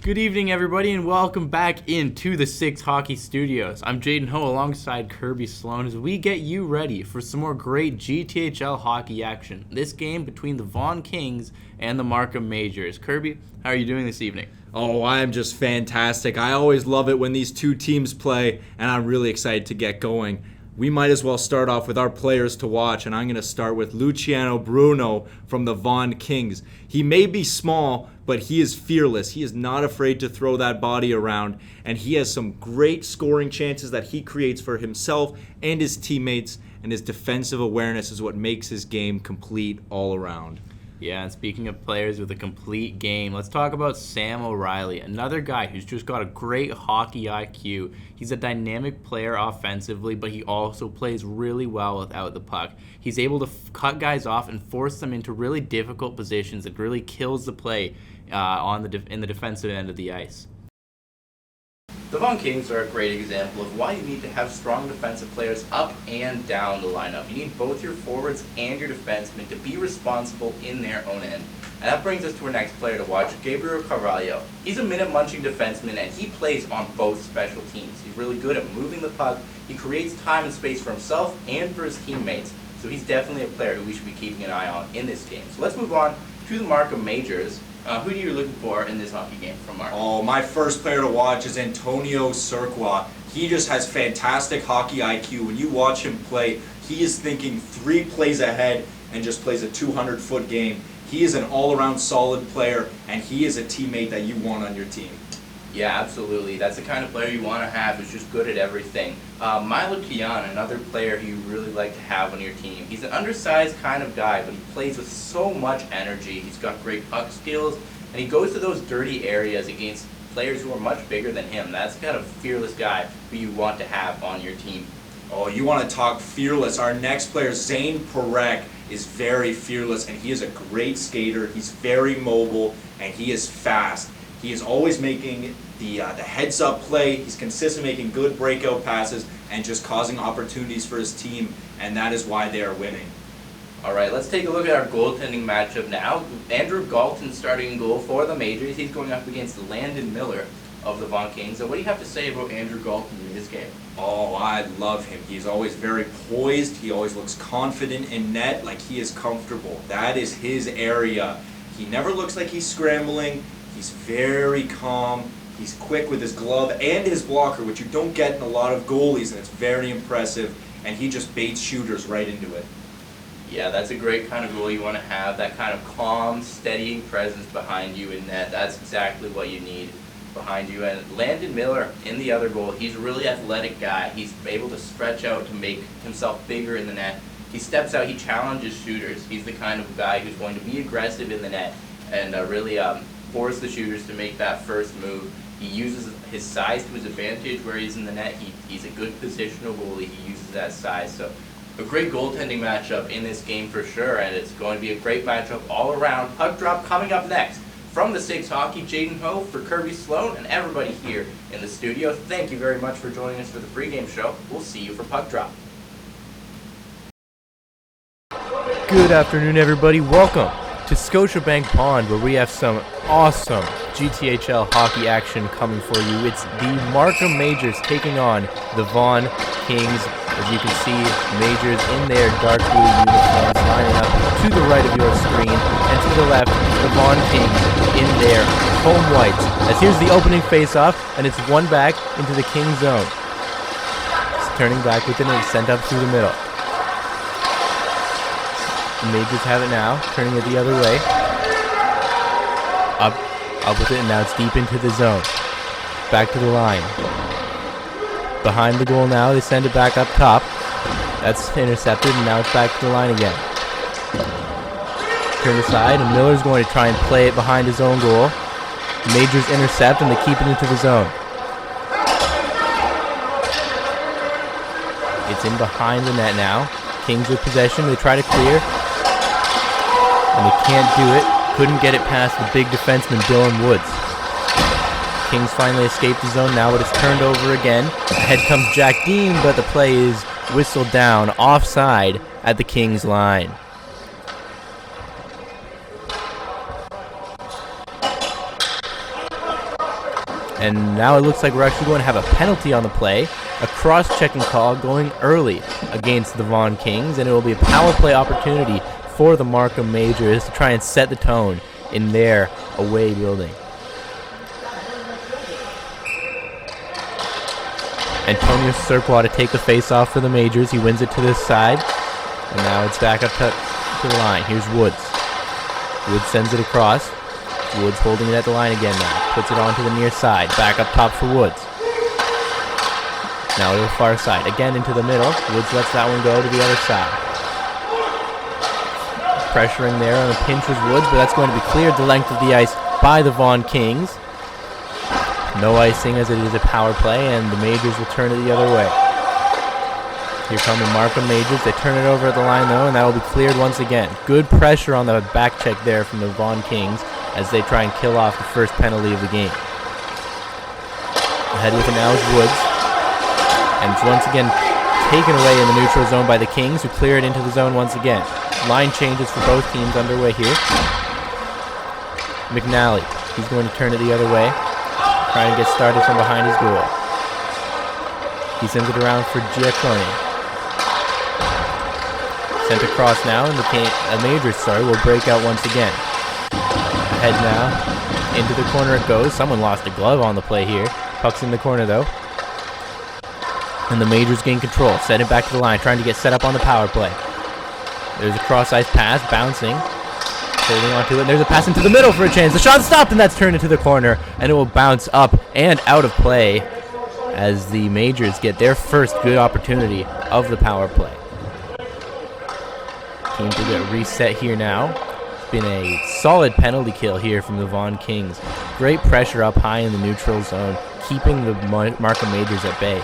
Good evening, everybody, and welcome back into the Six Hockey Studios. I'm Jaden Ho alongside Kirby Sloan as we get you ready for some more great GTHL hockey action. This game between the Vaughan Kings and the Markham Majors. Kirby, how are you doing this evening? Oh, I'm just fantastic. I always love it when these two teams play, and I'm really excited to get going. We might as well start off with our players to watch, and I'm going to start with Luciano Bruno from the Vaughan Kings. He may be small, but he is fearless. He is not afraid to throw that body around, and he has some great scoring chances that he creates for himself and his teammates, and his defensive awareness is what makes his game complete all around. Yeah, and speaking of players with a complete game, let's talk about Sam O'Reilly, another guy who's just got a great hockey IQ. He's a dynamic player offensively, but he also plays really well without the puck. He's able to cut guys off and force them into really difficult positions. It really kills the play in the defensive end of the ice. The Vaughan Kings are a great example of why you need to have strong defensive players up and down the lineup. You need both your forwards and your defensemen to be responsible in their own end. And that brings us to our next player to watch, Gabriel Carvalho. He's a minute-munching defenseman, and he plays on both special teams. He's really good at moving the puck. He creates time and space for himself and for his teammates. So he's definitely a player who we should be keeping an eye on in this game. So let's move on to the Markham Majors. Who are you looking for in this hockey game from Markham? Oh, my first player to watch is Antonio Surqua. He just has fantastic hockey IQ. When you watch him play, he is thinking 3 plays ahead and just plays a 200-foot game. He is an all-around solid player, and he is a teammate that you want on your team. Yeah, absolutely. That's the kind of player you want to have who's just good at everything. Milo Kian, another player who you really like to have on your team. He's an undersized kind of guy, but he plays with so much energy. He's got great puck skills, and he goes to those dirty areas against players who are much bigger than him. That's the kind of fearless guy who you want to have on your team. Oh, you want to talk fearless. Our next player, Zane Perek, is very fearless, and he is a great skater. He's very mobile, and he is fast. He is always making the heads-up play. He's consistently making good breakout passes and just causing opportunities for his team, and that is why they are winning. All right, let's take a look at our goaltending matchup now. Andrew Galton starting in goal for the Majors. He's going up against Landon Miller of the Vaughan Kings. So what do you have to say about Andrew Galton in this game? Oh, I love him. He's always very poised. He always looks confident in net, like he is comfortable. That is his area. He never looks like he's scrambling. He's very calm. He's quick with his glove and his blocker, which you don't get in a lot of goalies, and it's very impressive. And he just baits shooters right into it. Yeah, that's a great kind of goal you want to have, that kind of calm, steadying presence behind you in net. That's exactly what you need behind you. And Landon Miller in the other goal, he's a really athletic guy. He's able to stretch out to make himself bigger in the net. He steps out, he challenges shooters. He's the kind of guy who's going to be aggressive in the net and really force the shooters to make that first move. He uses his size to his advantage where he's in the net. He's a good positional goalie. He uses that size. So a great goaltending matchup in this game for sure, and it's going to be a great matchup all around. Puck drop coming up next. From the Six Hockey, Jaden Ho for Kirby Sloan and everybody here in the studio. Thank you very much for joining us for the pregame show. We'll see you for Puck Drop. Good afternoon, everybody. Welcome to Scotiabank Pond, where we have some awesome GTHL hockey action coming for you. It's the Markham Majors taking on the Vaughan Kings. As you can see, Majors in their dark blue uniforms lining up to the right of your screen, and to the left, the Vaughan Kings in their home whites. As here's the opening face-off, and it's one back into the King zone. It's turning back with it, and it's sent up through the middle. The Majors have it now, turning it the other way. Up with it, and now it's deep into the zone. Back to the line. Behind the goal now, they send it back up top. That's intercepted, and now it's back to the line again. Turn aside, and Miller's going to try and play it behind his own goal. The Majors intercept, and they keep it into the zone. It's in behind the net now. Kings with possession, they try to clear. And they can't do it. Couldn't get it past the big defenseman, Dylan Woods. Kings finally escaped the zone now, but it's turned over again. Ahead comes Jack Dean, but the play is whistled down offside at the Kings line. And now it looks like we're actually going to have a penalty on the play. A cross-checking call going early against the Vaughan Kings, and it will be a power play opportunity for the Markham Majors to try and set the tone in their away building. Antonio Serpois to take the face-off for the Majors. He wins it to this side, and now it's back up to the line. Here's Woods. Woods sends it across. Woods holding it at the line again now. Puts it onto the near side. Back up top for Woods. Now to the far side. Again into the middle. Woods lets that one go to the other side. Pressuring there on a pinch was Woods, but that's going to be cleared the length of the ice by the Vaughan Kings. No icing as it is a power play, and the Majors will turn it the other way. Here come the Markham Majors. They turn it over at the line though, and that will be cleared once again. Good pressure on the back check there from the Vaughan Kings as they try and kill off the first penalty of the game. Ahead with it now is Woods. And it's once again taken away in the neutral zone by the Kings, who clear it into the zone once again. Line changes for both teams underway here. McNally, he's going to turn it the other way, trying to get started from behind his goal. He sends it around for Giaccone. Sent across now, and the Majors will break out once again. Ahead now, into the corner it goes. Someone lost a glove on the play here. Puck's in the corner though. And the Majors gain control. Send it back to the line, trying to get set up on the power play. There's a cross-ice pass, bouncing. Holding on to it. There's a pass into the middle for a chance. The shot stopped, and that's turned into the corner. And it will bounce up and out of play as the Majors get their first good opportunity of the power play. Keen to get reset here now. Been a solid penalty kill here from the Vaughan Kings. Great pressure up high in the neutral zone, keeping the Markham Majors at bay.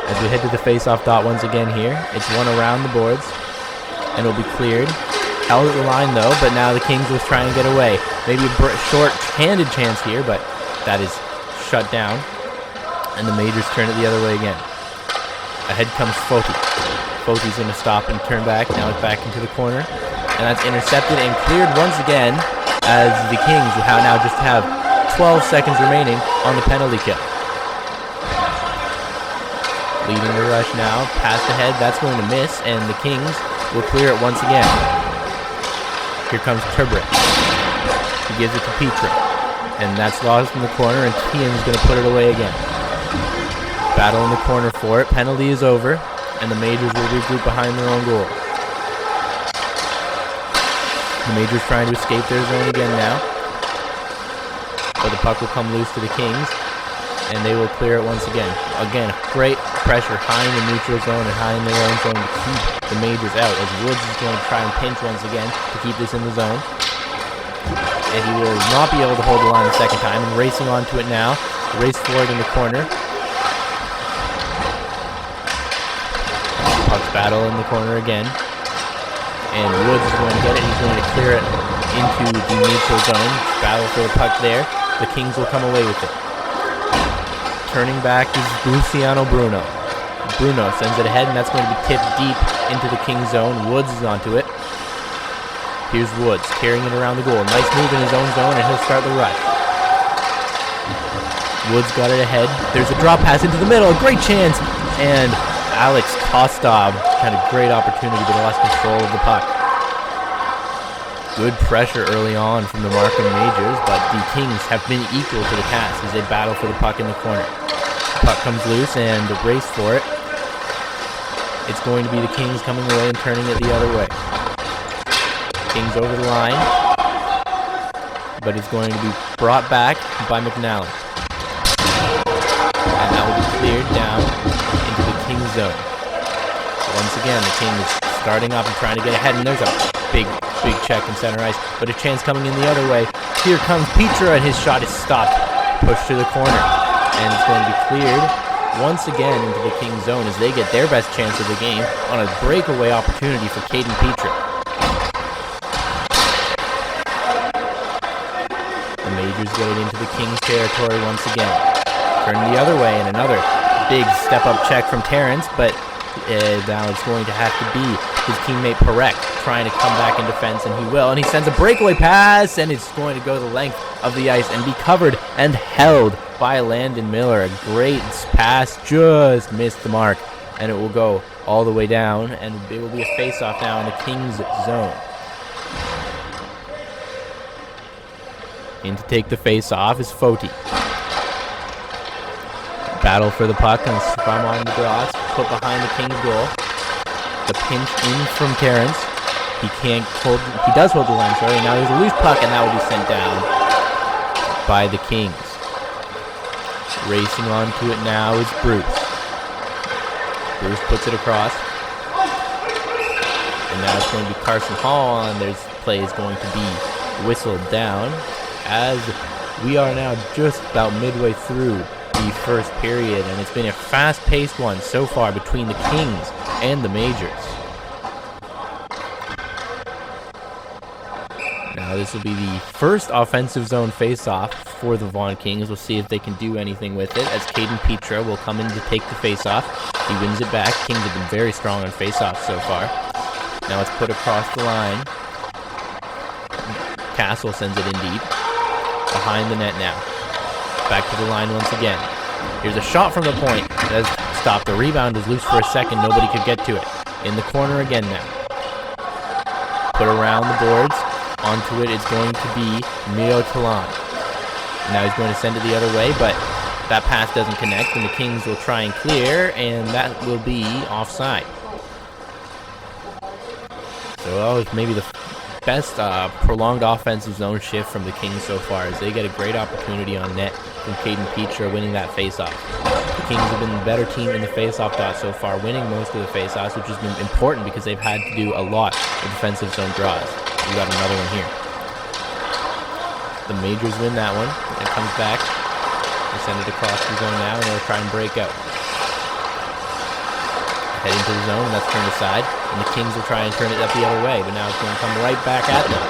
As we head to the face-off dot once again here, it's one around the boards, and it'll be cleared. Held at the line though, but now the Kings will try and get away. Maybe a short-handed chance here, but that is shut down, and the Majors turn it the other way again. Ahead comes Foti. Foti's going to stop and turn back. Now it's back into the corner. And that's intercepted and cleared once again as the Kings will now just have 12 seconds remaining on the penalty kill. Leading the rush now, past ahead, that's going to miss, and the Kings will clear it once again. Here comes Turbrick. He gives it to Petra, and that's lost in the corner, and Tian's going to put it away again. Battle in the corner for it, penalty is over, and the Majors will regroup behind their own goal. The Majors trying to escape their zone again now. But the puck will come loose to the Kings, and they will clear it once again. Again, great pressure high in the neutral zone and high in their own zone to keep the Majors out, as Woods is going to try and pinch once again to keep this in the zone. And he will not be able to hold the line the second time, and racing onto it now. Race forward in the corner. Puck's battle in the corner again. And Woods is going to get it. He's going to clear it into the neutral zone. Battle for the puck there. The Kings will come away with it. Turning back is Luciano Bruno. Bruno sends it ahead, and that's going to be tipped deep into the Kings zone. Woods is onto it. Here's Woods carrying it around the goal. Nice move in his own zone, and he'll start the rush. Woods got it ahead. There's a drop pass into the middle. A great chance. And Alex Kostov had a great opportunity, but lost control of the puck. Good pressure early on from the Markham Majors, but the Kings have been equal to the task as they battle for the puck in the corner. The puck comes loose, and the race for it. It's going to be the Kings coming away and turning it the other way. Kings over the line, but it's going to be brought back by McNally. And that will be cleared down into the Kings zone. Once again, the Kings starting up and trying to get ahead, and there's a big check in center ice, but a chance coming in the other way. Here comes Petra, and his shot is stopped, pushed to the corner, and it's going to be cleared once again into the Kings zone as they get their best chance of the game on a breakaway opportunity for Caden Petra. The Majors get it into the Kings territory once again. Turn the other way, and another big step-up check from Terrence, but now it's going to have to be his teammate Perek trying to come back in defense, and he will. And he sends a breakaway pass, and it's going to go the length of the ice and be covered and held by Landon Miller. A great pass, just missed the mark, and it will go all the way down, and it will be a face-off now in the Kings zone. In to take the face-off is Foti. Battle for the puck, and from on the draw, put behind the Kings goal. The pinch in from Terrence. He can't hold. He does hold the line, sorry. Now there's a loose puck, and that will be sent down by the Kings. Racing onto it now is Bruce. Bruce puts it across, and now it's going to be Carson Hall, and there's play is going to be whistled down as we are now just about midway through the first period, and it's been a fast-paced one so far between the Kings and the Majors. Now this will be the first offensive zone face-off for the Vaughan Kings. We'll see if they can do anything with it, as Caden Petra will come in to take the face-off. He wins it back. Kings have been very strong on face-offs so far. Now it's put across the line. Castle sends it in deep. Behind the net now. Back to the line once again. Here's a shot from the point. Does stop. The rebound was loose for a second. Nobody could get to it. In the corner again now. Put around the boards. Onto it, it's going to be Mio Talan. Now he's going to send it the other way, but that pass doesn't connect, and the Kings will try and clear, and that will be offside. So that was maybe the best prolonged offensive zone shift from the Kings so far, as they get a great opportunity on net from Caden Petra winning that faceoff. The Kings have been the better team in the faceoff dot so far, winning most of the faceoffs, which has been important because they've had to do a lot of defensive zone draws. We got another one here. The Majors win that one. It comes back. They send it across the zone now, and they'll try and break out. Head into the zone, and that's turned aside. And the Kings will try and turn it up the other way, but now it's going to come right back at them.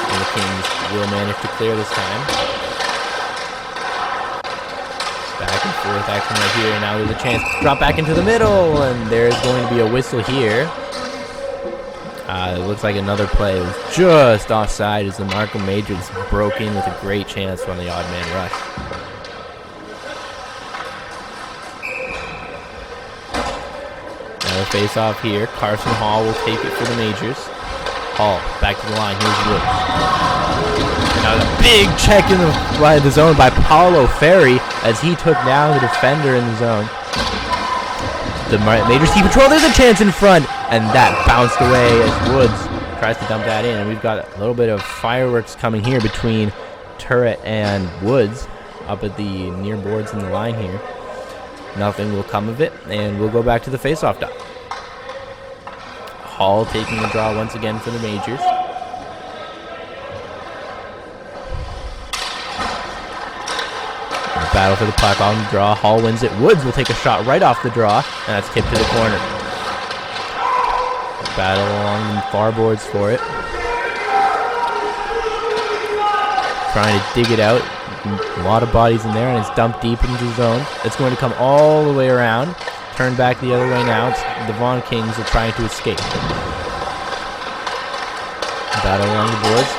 And the Kings will manage to clear this time. Back and forth action right here, and now there's a chance to drop back into the middle, and there's going to be a whistle here. It looks like another play was just offside as the Markham Majors broke in with a great chance from the odd man rush. Now the face off here. Carson Hall will take it for the Majors. Hall back to the line. Here's Woods. And now a big check in the zone by Paulo Ferry as he took down the defender in the zone. The Majors keep control. There's a chance in front, and that bounced away as Woods tries to dump that in. And we've got a little bit of fireworks coming here between Turret and Woods up at the near boards in the line here. Nothing will come of it, and we'll go back to the face-off dot. Hall taking the draw once again for the Majors. Battle for the puck on the draw. Hall wins it. Woods will take a shot right off the draw, and that's tipped to the corner. Battle along the far boards for it. Trying to dig it out. A lot of bodies in there, and it's dumped deep into the zone. It's going to come all the way around. Turn back the other way now. It's the Vaughan Kings are trying to escape. Battle along the boards.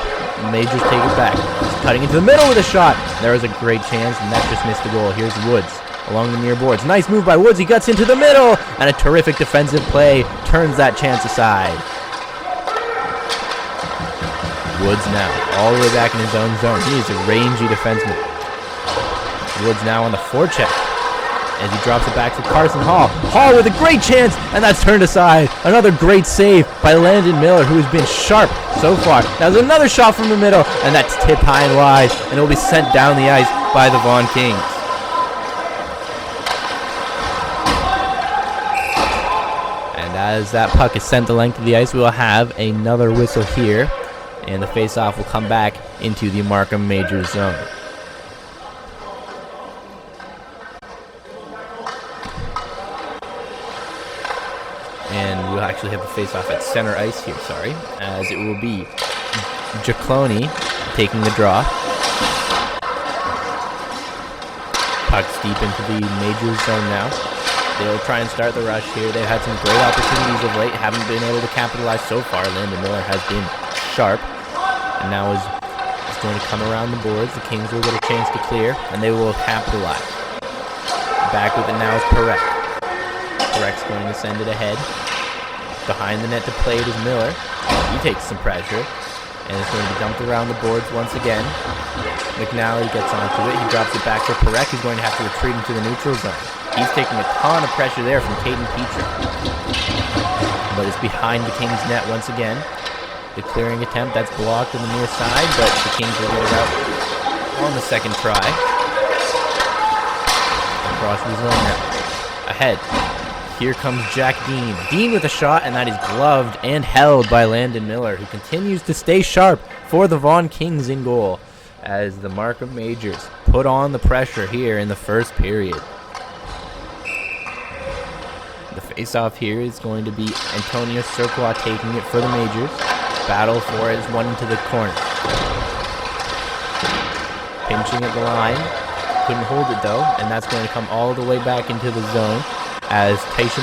Majors take it back. He's cutting into the middle with a shot. There was a great chance, and that just missed the goal. Here's Woods along the near boards. Nice move by Woods. He guts into the middle, and a terrific defensive play turns that chance aside. Woods now all the way back in his own zone. He is a rangy defenseman. Woods now on the forecheck as he drops it back to Carson Hall. Hall with a great chance, and that's turned aside. Another great save by Landon Miller, who has been sharp so far. Now there's another shot from the middle, and that's tipped high and wide, and it will be sent down the ice by the Vaughan Kings. And as that puck is sent the length of the ice, we will have another whistle here, and the face-off will come back into the Markham Majors zone. And we'll actually have the face-off at center ice here, sorry, as it will be Jacloni taking the draw. Puck's deep into the Majors zone now. They'll try and start the rush here. They've had some great opportunities of late. Haven't been able to capitalize so far. Landon Miller has been sharp. And now is going to come around the boards. The Kings will get a chance to clear, and they will capitalize. Back with it now is Perek. Perek's going to send it ahead. Behind the net to play it is Miller. He takes some pressure, and it's going to be dumped around the boards once again. McNally gets onto it. He drops it back for Perek. He's going to have to retreat into the neutral zone. He's taking a ton of pressure there from Caden Petra. But it's behind the Kings net once again. The clearing attempt, that's blocked on the near side, but the Kings will get it out on the second try. Across the zone now. Ahead. Here comes Jack Dean. Dean with a shot, and that is gloved and held by Landon Miller, who continues to stay sharp for the Vaughan Kings in goal as the Markham Majors put on the pressure here in the first period. The face-off here is going to be Antonio Surqua taking it for the Majors. Battle for it is one into the corner. Pinching at the line. Couldn't hold it though, and that's going to come all the way back into the zone as Taishi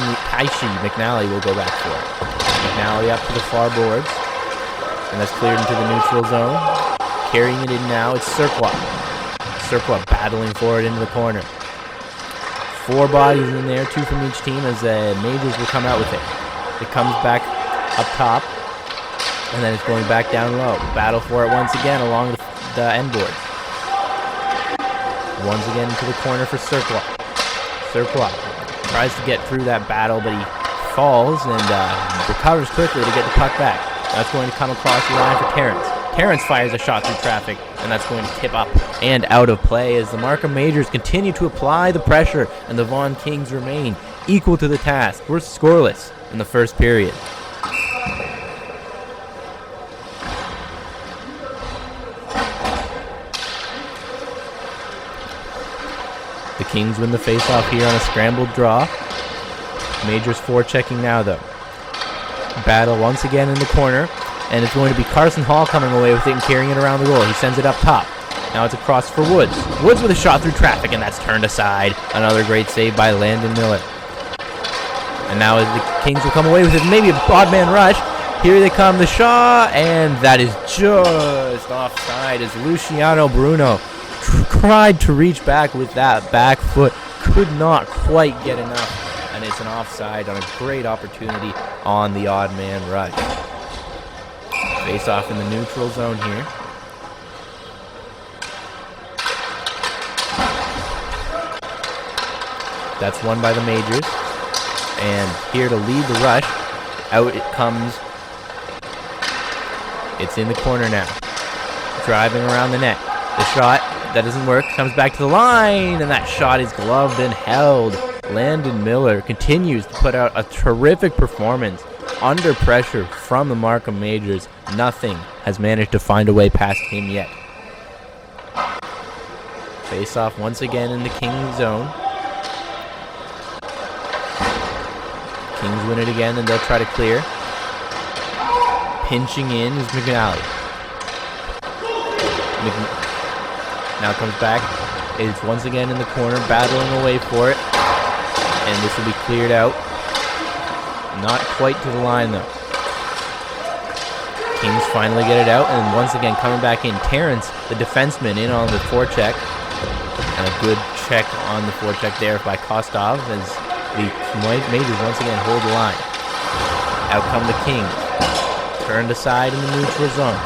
McNally will go back for it. McNally up to the far boards, and that's cleared into the neutral zone. Carrying it in now, it's Surqua. Surqua battling for it into the corner. 4 bodies in there, 2 from each team as the Majors will come out with it. It comes back up top. And then it's going back down low. Battle for it once again along the end boards. Once again into the corner for Surqua. Surqua tries to get through that battle, but he falls and recovers quickly to get the puck back. That's going to come across the line for Terrence. Terrence fires a shot through traffic, and that's going to tip up and out of play as the Markham Majors continue to apply the pressure, and the Vaughan Kings remain equal to the task. We're scoreless in the first period. The Kings win the faceoff here on a scrambled draw. Majors forechecking now, though. Battle once again in the corner, and it's going to be Carson Hall coming away with it and carrying it around the goal. He sends it up top. Now it's across for Woods. Woods with a shot through traffic, and that's turned aside. Another great save by Landon Miller. And now the Kings will come away with it. Maybe a odd man rush. Here they come, the shot, and that is just offside as Luciano Bruno tried to reach back with that back foot, could not quite get enough, and it's an offside on a great opportunity on the odd man rush. Face off in the neutral zone here. That's won by the Majors, and here to lead the rush, out it comes. It's in the corner now, driving around the net. The shot, that doesn't work, comes back to the line, and that shot is gloved and held. Landon Miller continues to put out a terrific performance under pressure from the Markham Majors. Nothing has managed to find a way past him yet. Face off once again in the Kings zone. Kings win it again, and they'll try to clear. Pinching in is McNally. Now comes back. It's once again in the corner, battling away for it. And this will be cleared out. Not quite to the line, though. Kings finally get it out, and once again coming back in. Terrence, the defenseman, in on the forecheck. And a good check on the forecheck there by Kostov as the Majors once again hold the line. Out come the Kings. Turned aside in the neutral zone.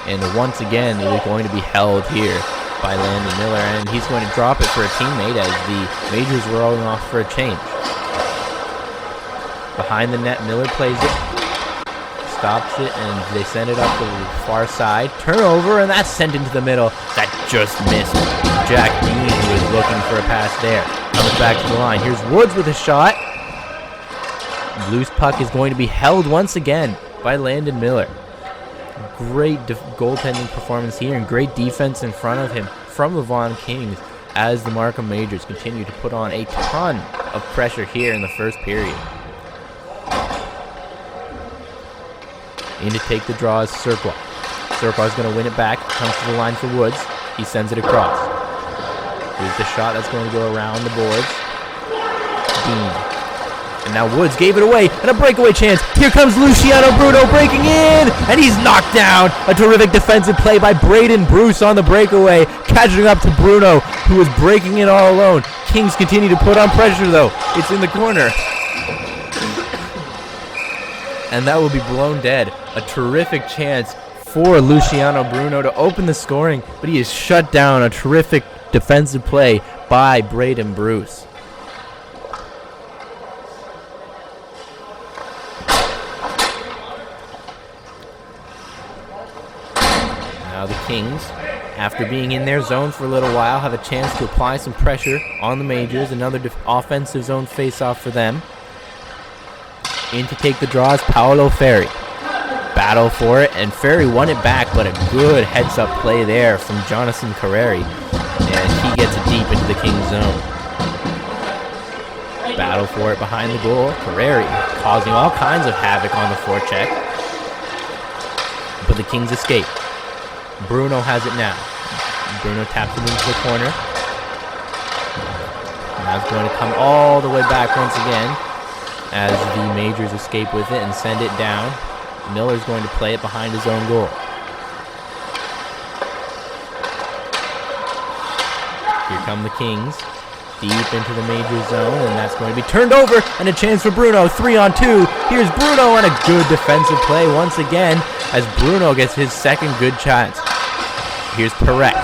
And once again, it is going to be held here by Landon Miller, and he's going to drop it for a teammate as the Majors were rolling off for a change. Behind the net, Miller plays it, stops it, and they send it up to the far side. Turnover, and that's sent into the middle. That just missed. Jack Dean was looking for a pass there. Comes back to the line. Here's Woods with a shot. Loose puck is going to be held once again by Landon Miller. Great goaltending performance here and great defense in front of him from the Vaughan Kings as the Markham Majors continue to put on a ton of pressure here in the first period. In to take the draw is Surqua. Surqua is going to win it back. Comes to the line for Woods. He sends it across. Here's the shot that's going to go around the boards. Dean. And now Woods gave it away, and a breakaway chance. Here comes Luciano Bruno breaking in, and he's knocked down. A terrific defensive play by Braden Bruce on the breakaway, catching up to Bruno, who was breaking in all alone. Kings continue to put on pressure, though. It's in the corner. And that will be blown dead. A terrific chance for Luciano Bruno to open the scoring, but he is shut down. A terrific defensive play by Braden Bruce. Now the Kings, after being in their zone for a little while, have a chance to apply some pressure on the Majors. Another offensive zone face-off for them. In to take the draw is Paolo Ferri. Battle for it, and Ferri won it back, but a good heads-up play there from Jonathan Carreri. And he gets it deep into the Kings zone. Battle for it behind the goal. Carreri causing all kinds of havoc on the forecheck. But the Kings escape. Bruno has it now. Bruno taps it into the corner. Now it's going to come all the way back once again as the Majors escape with it and send it down. Miller's going to play it behind his own goal. Here come the Kings. Deep into the Major zone, and that's going to be turned over, and a chance for Bruno. 3-on-2. Here's Bruno, and a good defensive play once again as Bruno gets his second good chance. Here's Perek.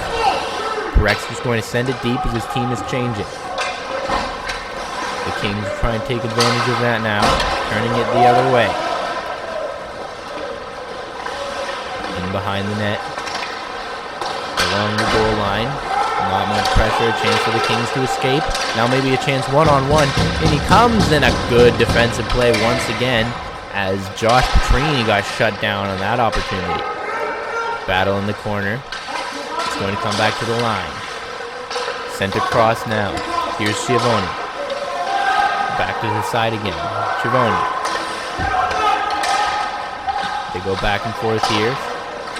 Perek's just going to send it deep as his team is changing. The Kings try and take advantage of that now, turning it the other way. In behind the net, along the goal line. Not much pressure, a chance for the Kings to escape. Now maybe a chance one-on-one. In he comes, and a good defensive play once again as Josh Petrini got shut down on that opportunity. Battle in the corner. It's going to come back to the line. Center cross now. Here's Schiavone. Back to the side again. Schiavone. They go back and forth here.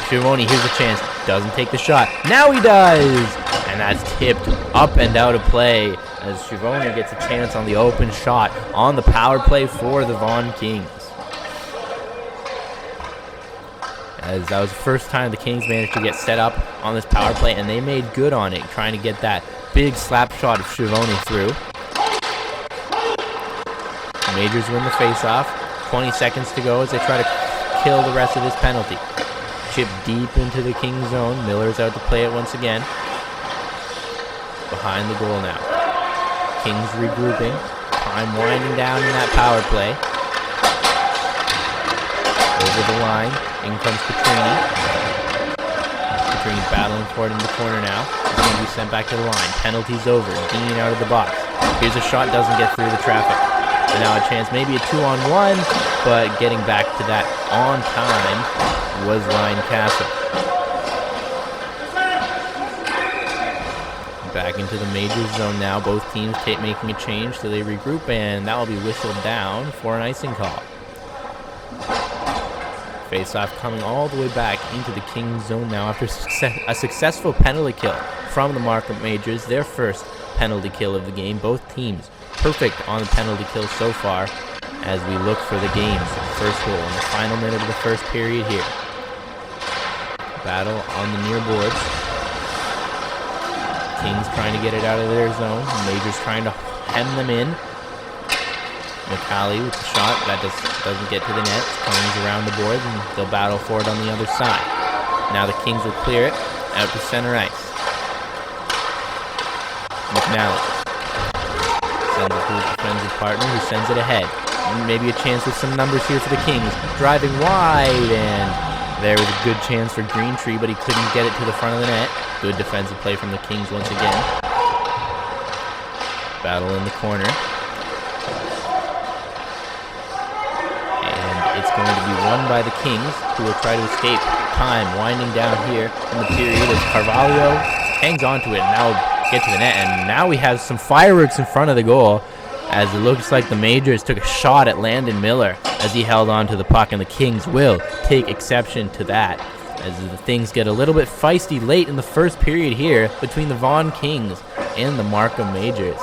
Schiavone, here's a chance. Doesn't take the shot. Now he does! And that's tipped up and out of play as Schiavone gets a chance on the open shot on the power play for the Vaughan Kings. As that was the first time the Kings managed to get set up on this power play, and they made good on it, trying to get that big slap shot of Schiavone through. The Majors win the face-off. 20 seconds to go as they try to kill the rest of this penalty. Chip deep into the Kings zone. Miller's out to play it once again. Behind the goal now. Kings regrouping. Time winding down in that power play. Over the line. In comes Petrini. Petrini's battling for it in the corner now. He's going to be sent back to the line. Penalty's over. Dean out of the box. Here's a shot. Doesn't get through the traffic. And now a chance. Maybe a 2-on-1. But getting back to that on time was Ryan Castle. Back into the Major zone now. Both teams making a change, so they regroup, and that will be whistled down for an icing call. Face-off coming all the way back into the Kings zone now after a successful penalty kill from the Markham Majors, their first penalty kill of the game. Both teams perfect on the penalty kill so far as we look for the game's first goal in the final minute of the first period here. Battle on the near boards. Kings trying to get it out of their zone. Majors trying to hem them in. McCallie with the shot. That doesn't get to the net. Comes around the boards, and they'll battle for it on the other side. Now the Kings will clear it out to center ice. McNally sends it to his defensive partner, who sends it ahead. And maybe a chance with some numbers here for the Kings. Driving wide, and there was a good chance for Greentree, but he couldn't get it to the front of the net. Good defensive play from the Kings once again. Battle in the corner. And it's going to be won by the Kings, who will try to escape. Time winding down here in the period as Carvalho hangs on to it, and now get to the net. And now we have some fireworks in front of the goal, as it looks like the Majors took a shot at Landon Miller as he held on to the puck, and the Kings will take exception to that as the things get a little bit feisty late in the first period here between the Vaughan Kings and the Markham Majors.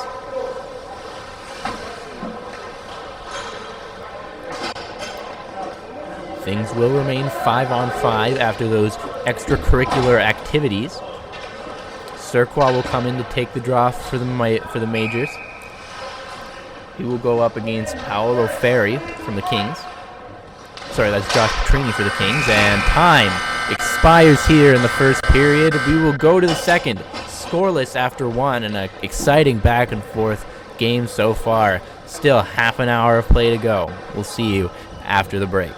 Things will remain 5-on-5 after those extracurricular activities. Surqua will come in to take the draw for the Majors. He will go up against Paolo Ferri from the Kings. Sorry, that's Josh Petrini for the Kings. And time expires here in the first period. We will go to the second. Scoreless after one, and an exciting back and forth game so far. Still half an hour of play to go. We'll see you after the break.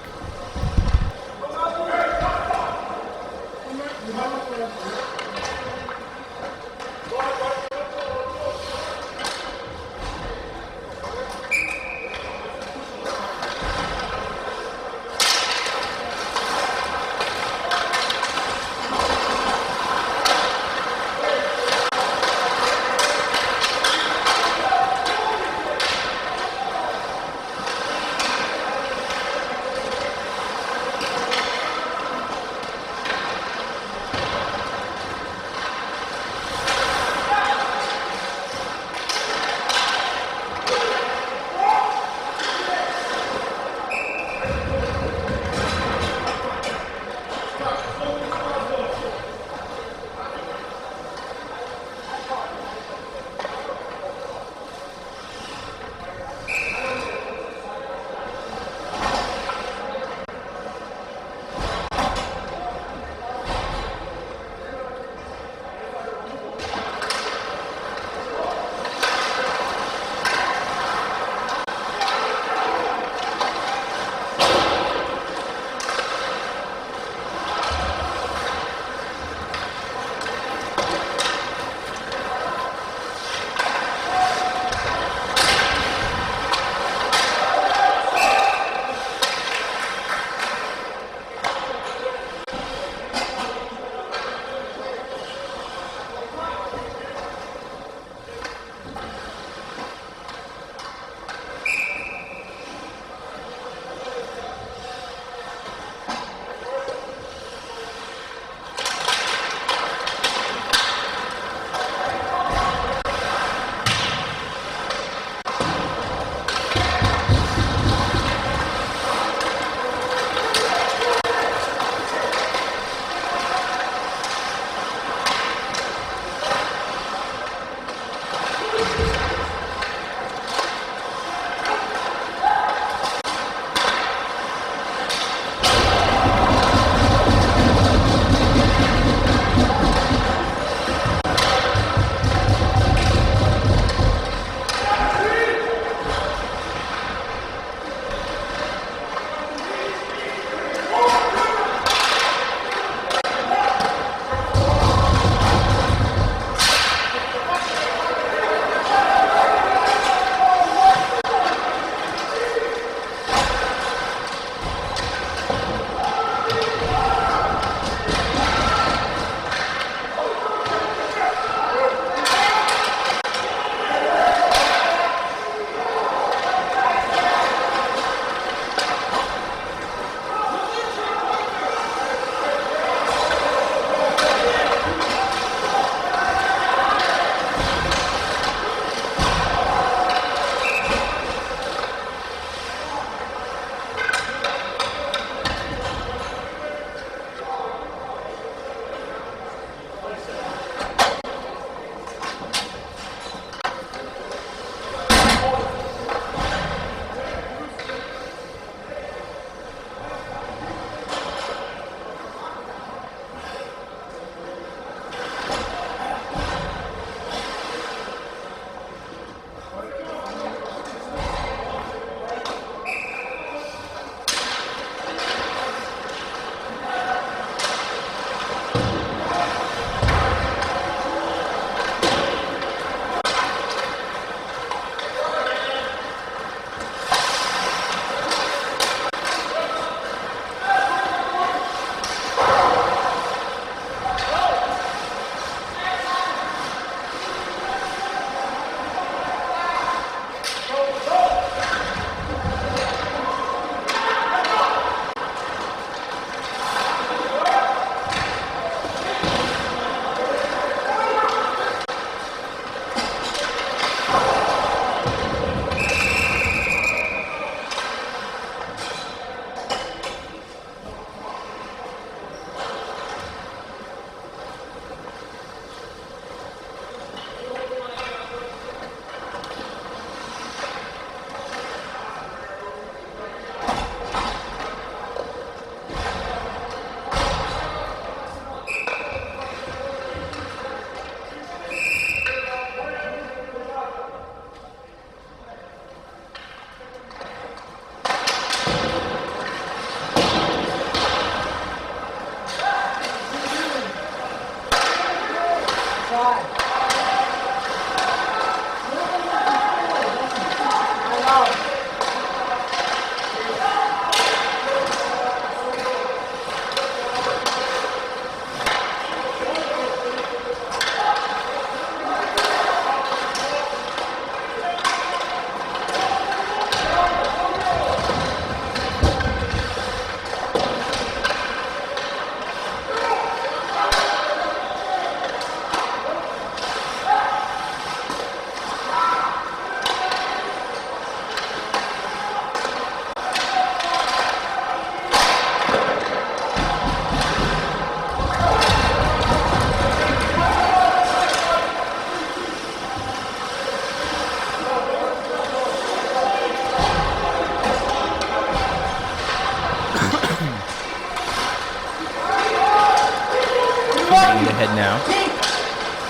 Ahead now.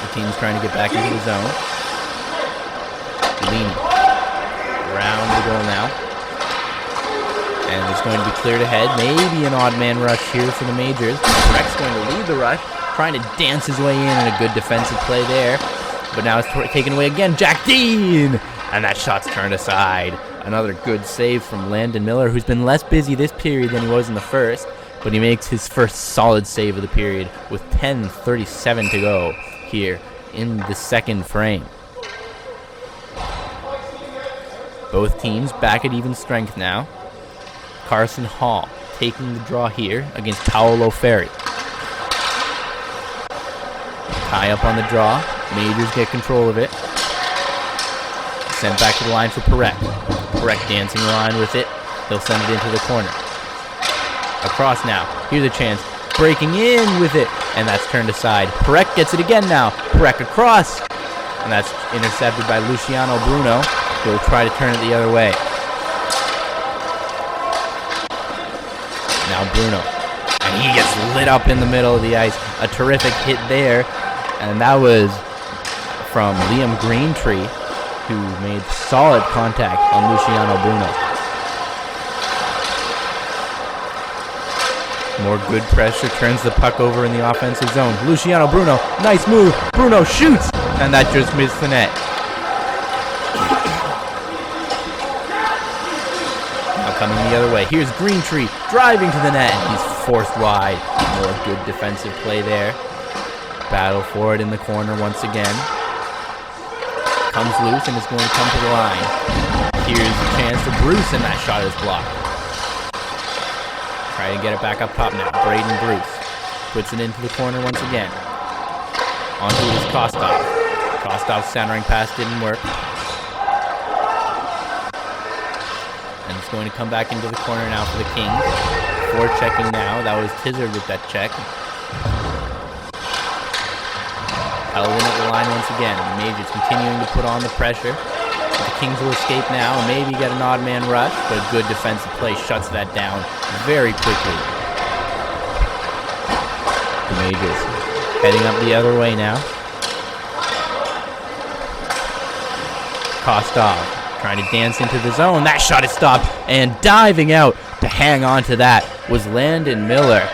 The team's trying to get back into the zone. Leaning around the goal now. And it's going to be cleared ahead. Maybe an odd man rush here for the Majors. Rex going to lead the rush, trying to dance his way in, and a good defensive play there. But now it's taken away again. Jack Dean! And that shot's turned aside. Another good save from Landon Miller, who's been less busy this period than he was in the first. But he makes his first solid save of the period with 10:37 to go here in the second frame. Both teams back at even strength now. Carson Hall taking the draw here against Paolo Ferri. Tie up on the draw. Majors get control of it. Sent back to the line for Perek. Perek dancing around with it. He'll send it into the corner. Across now. Here's a chance. Breaking in with it. And that's turned aside. Perek gets it again now. Perek across. And that's intercepted by Luciano Bruno. He'll try to turn it the other way. Now Bruno. And he gets lit up in the middle of the ice. A terrific hit there. And that was from Liam Greentree, who made solid contact on Luciano Bruno. More good pressure, turns the puck over in the offensive zone. Luciano Bruno, nice move. Bruno shoots, and that just missed the net. Now coming the other way. Here's Greentree driving to the net, and he's forced wide. More good defensive play there. Battle for it in the corner once again. Comes loose and is going to come to the line. Here's a chance for Bruce, and that shot is blocked. Try to get it back up top now. Braden Bruce puts it into the corner once again. Onto it is Kostov. Kostov's centering pass didn't work. And it's going to come back into the corner now for the Kings. Forechecking now. That was Tizard with that check. Held in at the line once again. Majors continuing to put on the pressure. The Kings will escape now and maybe get an odd man rush, but a good defensive play shuts that down very quickly. The Majors heading up the other way now. Kostov trying to dance into the zone. That shot is stopped, and diving out to hang on to that was Landon Miller.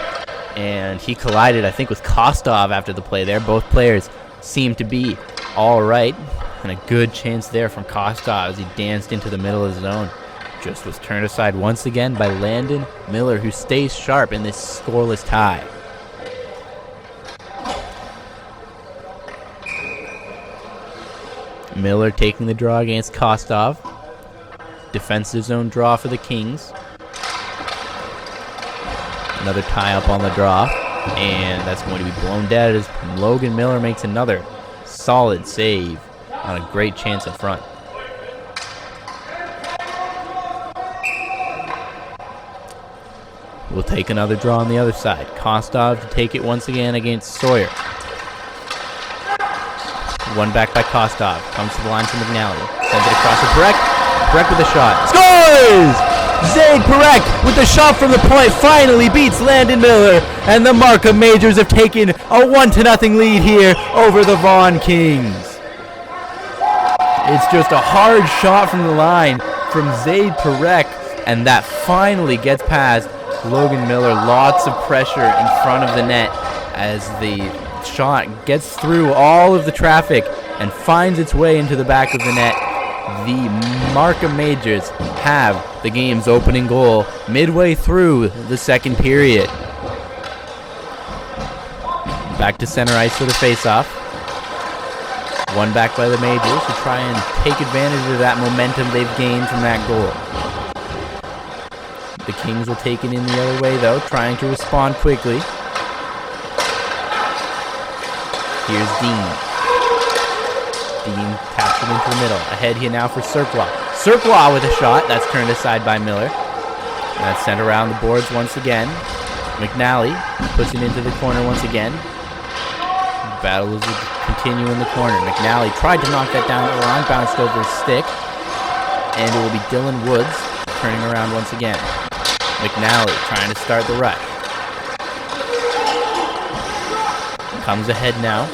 And he collided, I think, with Kostov after the play there. Both players seemed to be all right. And a good chance there from Kostov as he danced into the middle of the zone. Just was turned aside once again by Landon Miller, who stays sharp in this scoreless tie. Miller taking the draw against Kostov. Defensive zone draw for the Kings. Another tie up on the draw. And that's going to be blown dead as Logan Miller makes another solid save on a great chance in front. We'll take another draw on the other side. Kostov to take it once again against Sawyer. One back by Kostov. Comes to the line for McNally. Sends it across to Perek. Perek with a shot. Scores! Zaid Perek with the shot from the point finally beats Landon Miller. And the Markham Majors have taken a 1-0 lead here over the Vaughan Kings. It's just a hard shot from the line from Zaid Perek, and that finally gets past Logan Miller. Lots of pressure in front of the net as the shot gets through all of the traffic and finds its way into the back of the net. The Markham Majors have the game's opening goal midway through the second period. Back to center ice for the face-off. One back by the Majors to try and take advantage of that momentum they've gained from that goal. The Kings will take it in the other way, though, trying to respond quickly. Here's Dean. Dean taps it into the middle. Ahead here now for Surqua. Surqua with a shot. That's turned aside by Miller. That's sent around the boards once again. McNally puts it into the corner once again. Battle is continue in the corner. McNally tried to knock that down the line, bounced over his stick. And it will be Dylan Woods turning around once again. McNally trying to start the rush. Comes ahead now.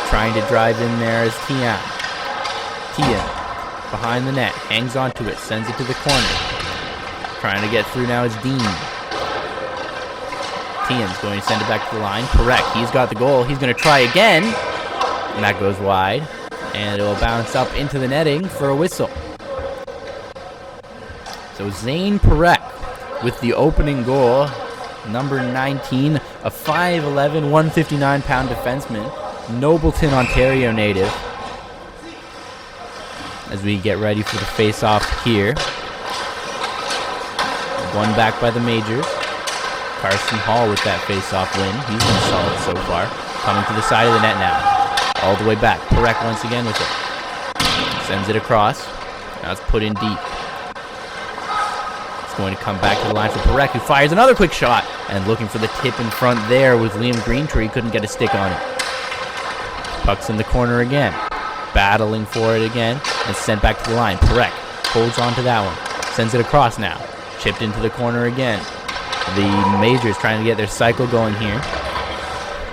Trying to drive in there is Tian. Tian behind the net. Hangs onto it. Sends it to the corner. Trying to get through now is Dean. Tian's going to send it back to the line. Correct. He's got the goal. He's going to try again. And that goes wide. And it will bounce up into the netting for a whistle. So Zane Perek with the opening goal. Number 19, a 5'11", 159-pound defenseman. Nobleton, Ontario native. As we get ready for the face-off here. One back by the Majors. Carson Hall with that face-off win. He's been solid so far. Coming to the side of the net now. All the way back. Perek once again with it. Sends it across. Now it's put in deep. It's going to come back to the line for Perek, who fires another quick shot. And looking for the tip in front there with Liam Greentree. Couldn't get a stick on it. Puck's in the corner again. Battling for it again. And sent back to the line. Perek holds on to that one. Sends it across now. Chipped into the corner again. The Majors trying to get their cycle going here.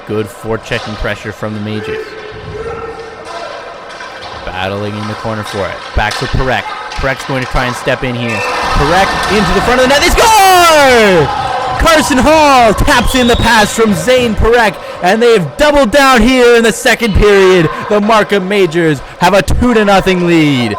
Good forechecking pressure from the Majors. Battling in the corner for it. Back to Perek. Perek's going to try and step in here. Perek into the front of the net. They score! Carson Hall taps in the pass from Zane Perek, and they've doubled down here in the second period. The Markham Majors have a 2-0 lead.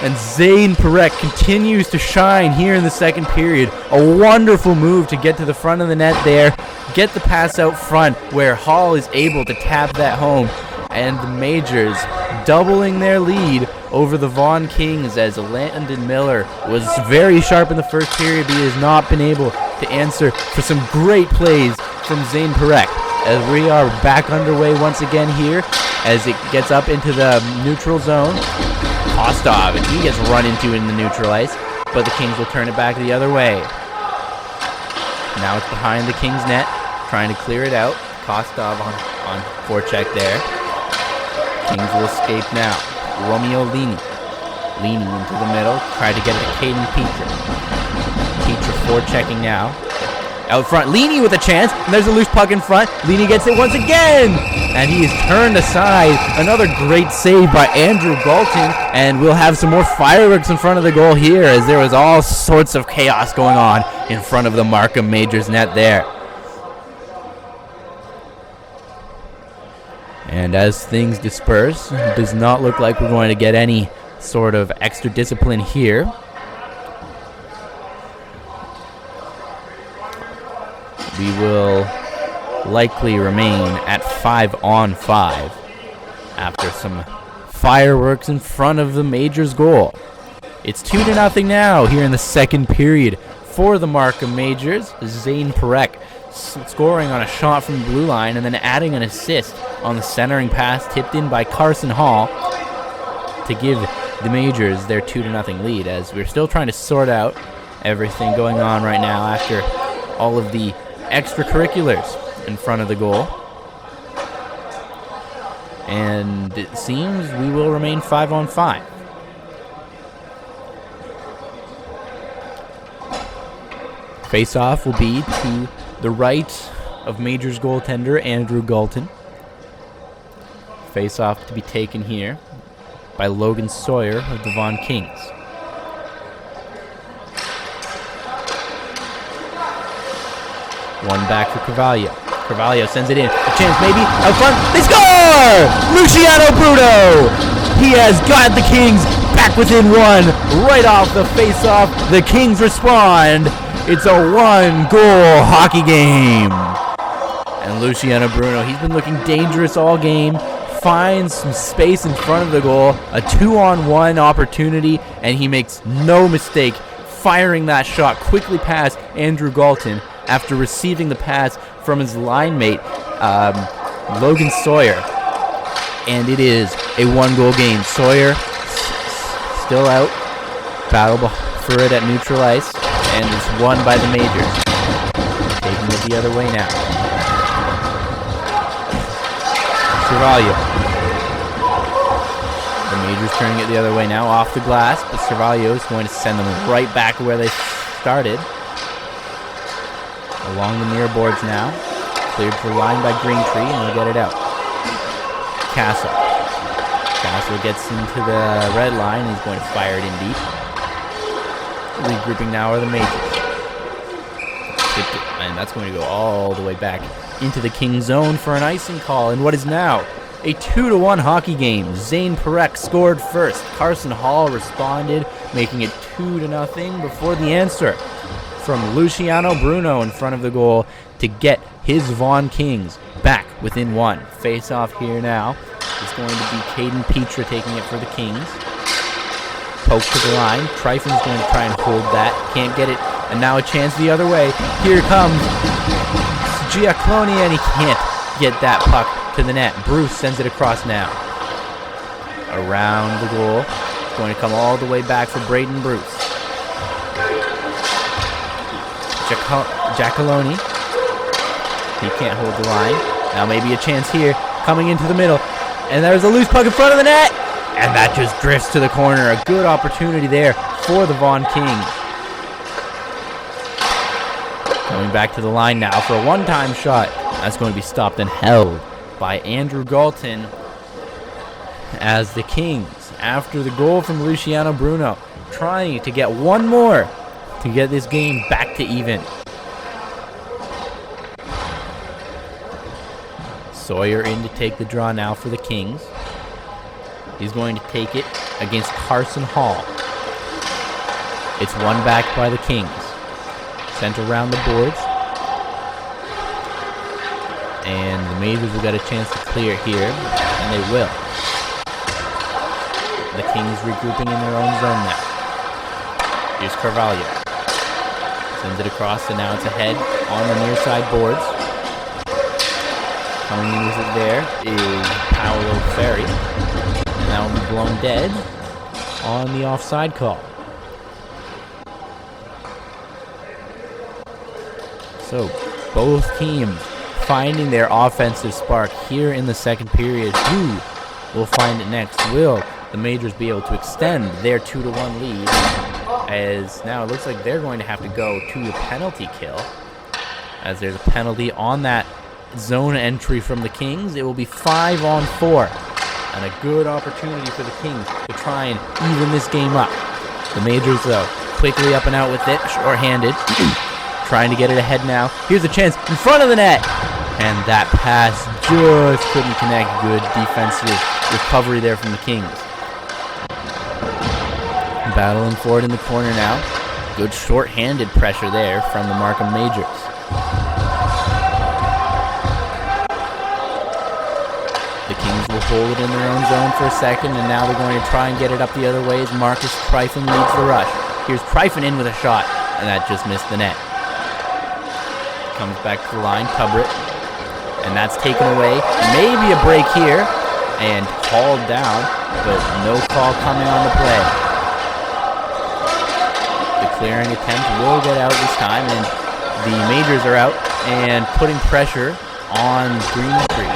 And Zane Perek continues to shine here in the second period. A wonderful move to get to the front of the net there. Get the pass out front where Hall is able to tap that home. And the Majors doubling their lead over the Vaughan Kings, as Landon Miller was very sharp in the first period, but he has not been able to answer for some great plays from Zane Perek. As we are back underway once again here, as it gets up into the neutral zone. Kostov, and he gets run into in the neutral ice, but the Kings will turn it back the other way. Now it's behind the Kings net, trying to clear it out. Kostov on forecheck there. Kings will escape now. Romeo Leany. Leany into the middle, tried to get it to Caden Petra. Petra forechecking now. Out front, Leany with a chance, and there's a loose puck in front. Leany gets it once again, and he is turned aside. Another great save by Andrew Galton, and we'll have some more fireworks in front of the goal here, as there was all sorts of chaos going on in front of the Markham Majors net there. And as things disperse, it does not look like we're going to get any sort of extra discipline here. We will likely remain at 5-on-5 after some fireworks in front of the Majors goal. It's 2-0 now here in the second period for the Markham Majors. Zane Perek scoring on a shot from the blue line and then adding an assist on the centering pass tipped in by Carson Hall to give the Majors their 2-0 lead, as we're still trying to sort out everything going on right now after all of the extracurriculars in front of the goal. And it seems we will remain 5-on-5. Face-off will be to the right of Majors goaltender Andrew Galton. Face-off to be taken here by Logan Sawyer of the Vaughan Kings. One back for Carvalho. Carvalho sends it in. A chance maybe. Out front. They score! Luciano Bruno! He has got the Kings back within one. Right off the face-off, the Kings respond. It's a one-goal hockey game. And Luciano Bruno, he's been looking dangerous all game. Finds some space in front of the goal. A 2-on-1 opportunity, and he makes no mistake firing that shot quickly past Andrew Galton after receiving the pass from his line mate, Logan Sawyer. And it is a one-goal game. Sawyer still out. Battle for it at neutral ice. And it's won by the Majors. Taking it the other way now. Carvalho. The Majors turning it the other way now. Off the glass. But Carvalho is going to send them right back where they started. Along the near boards now. Cleared for line by Greentree, and they'll get it out. Castle. Castle gets into the red line. He's going to fire it in deep. Regrouping now are the Majors. And that's going to go all the way back into the Kings zone for an icing call in what is now a 2-1 hockey game. Zane Perek scored first. Carson Hall responded, making it 2-0 before the answer from Luciano Bruno in front of the goal to get his Vaughan Kings back within one. Face off here now. It's going to be Caden Petra taking it for the Kings. Poke to the line. Tryfon's going to try and hold that. Can't get it. And now a chance the other way. Here comes Giaclone, and he can't get that puck to the net. Bruce sends it across now. Around the goal. It's going to come all the way back for Braden Bruce. Giacalone. He can't hold the line. Now maybe a chance here. Coming into the middle. And there's a loose puck in front of the net. And that just drifts to the corner. A good opportunity there for the Vaughan Kings. Going back to the line now for a one-time shot. That's going to be stopped and held by Andrew Galton as the Kings, after the goal from Luciano Bruno, trying to get one more to get this game back to even. Sawyer in to take the draw now for the Kings. He's going to take it against Carson Hall. It's won back by the Kings. Sent around the boards. And the Majors will get a chance to clear here, and they will. The Kings regrouping in their own zone now. Here's Carvalho. Sends it across, and now it's ahead on the near side boards. Coming in with it there is Paolo Ferri. And that will be blown dead on the offside call. So, both teams finding their offensive spark here in the second period. Who will find it next? Will the Majors be able to extend their 2-1 lead? As now it looks like they're going to have to go to the penalty kill, as there's a penalty on that zone entry from the Kings. It will be 5-on-4, and a good opportunity for the Kings to try and even this game up. The Majors, though, quickly up and out with it, short-handed. Trying to get it ahead now. Here's a chance in front of the net. And that pass just couldn't connect. Good defensive recovery there from the Kings. Battling forward in the corner now. Good short-handed pressure there from the Markham Majors. The Kings will hold it in their own zone for a second, and now they're going to try and get it up the other way as Marcus Tryfon leads the rush. Here's Tryfon in with a shot, and that just missed the net. Comes back to the line, Tubritt, and that's taken away. Maybe a break here, and hauled down, but no call coming on the play. The clearing attempt will get out this time, and the Majors are out and putting pressure on Greentree.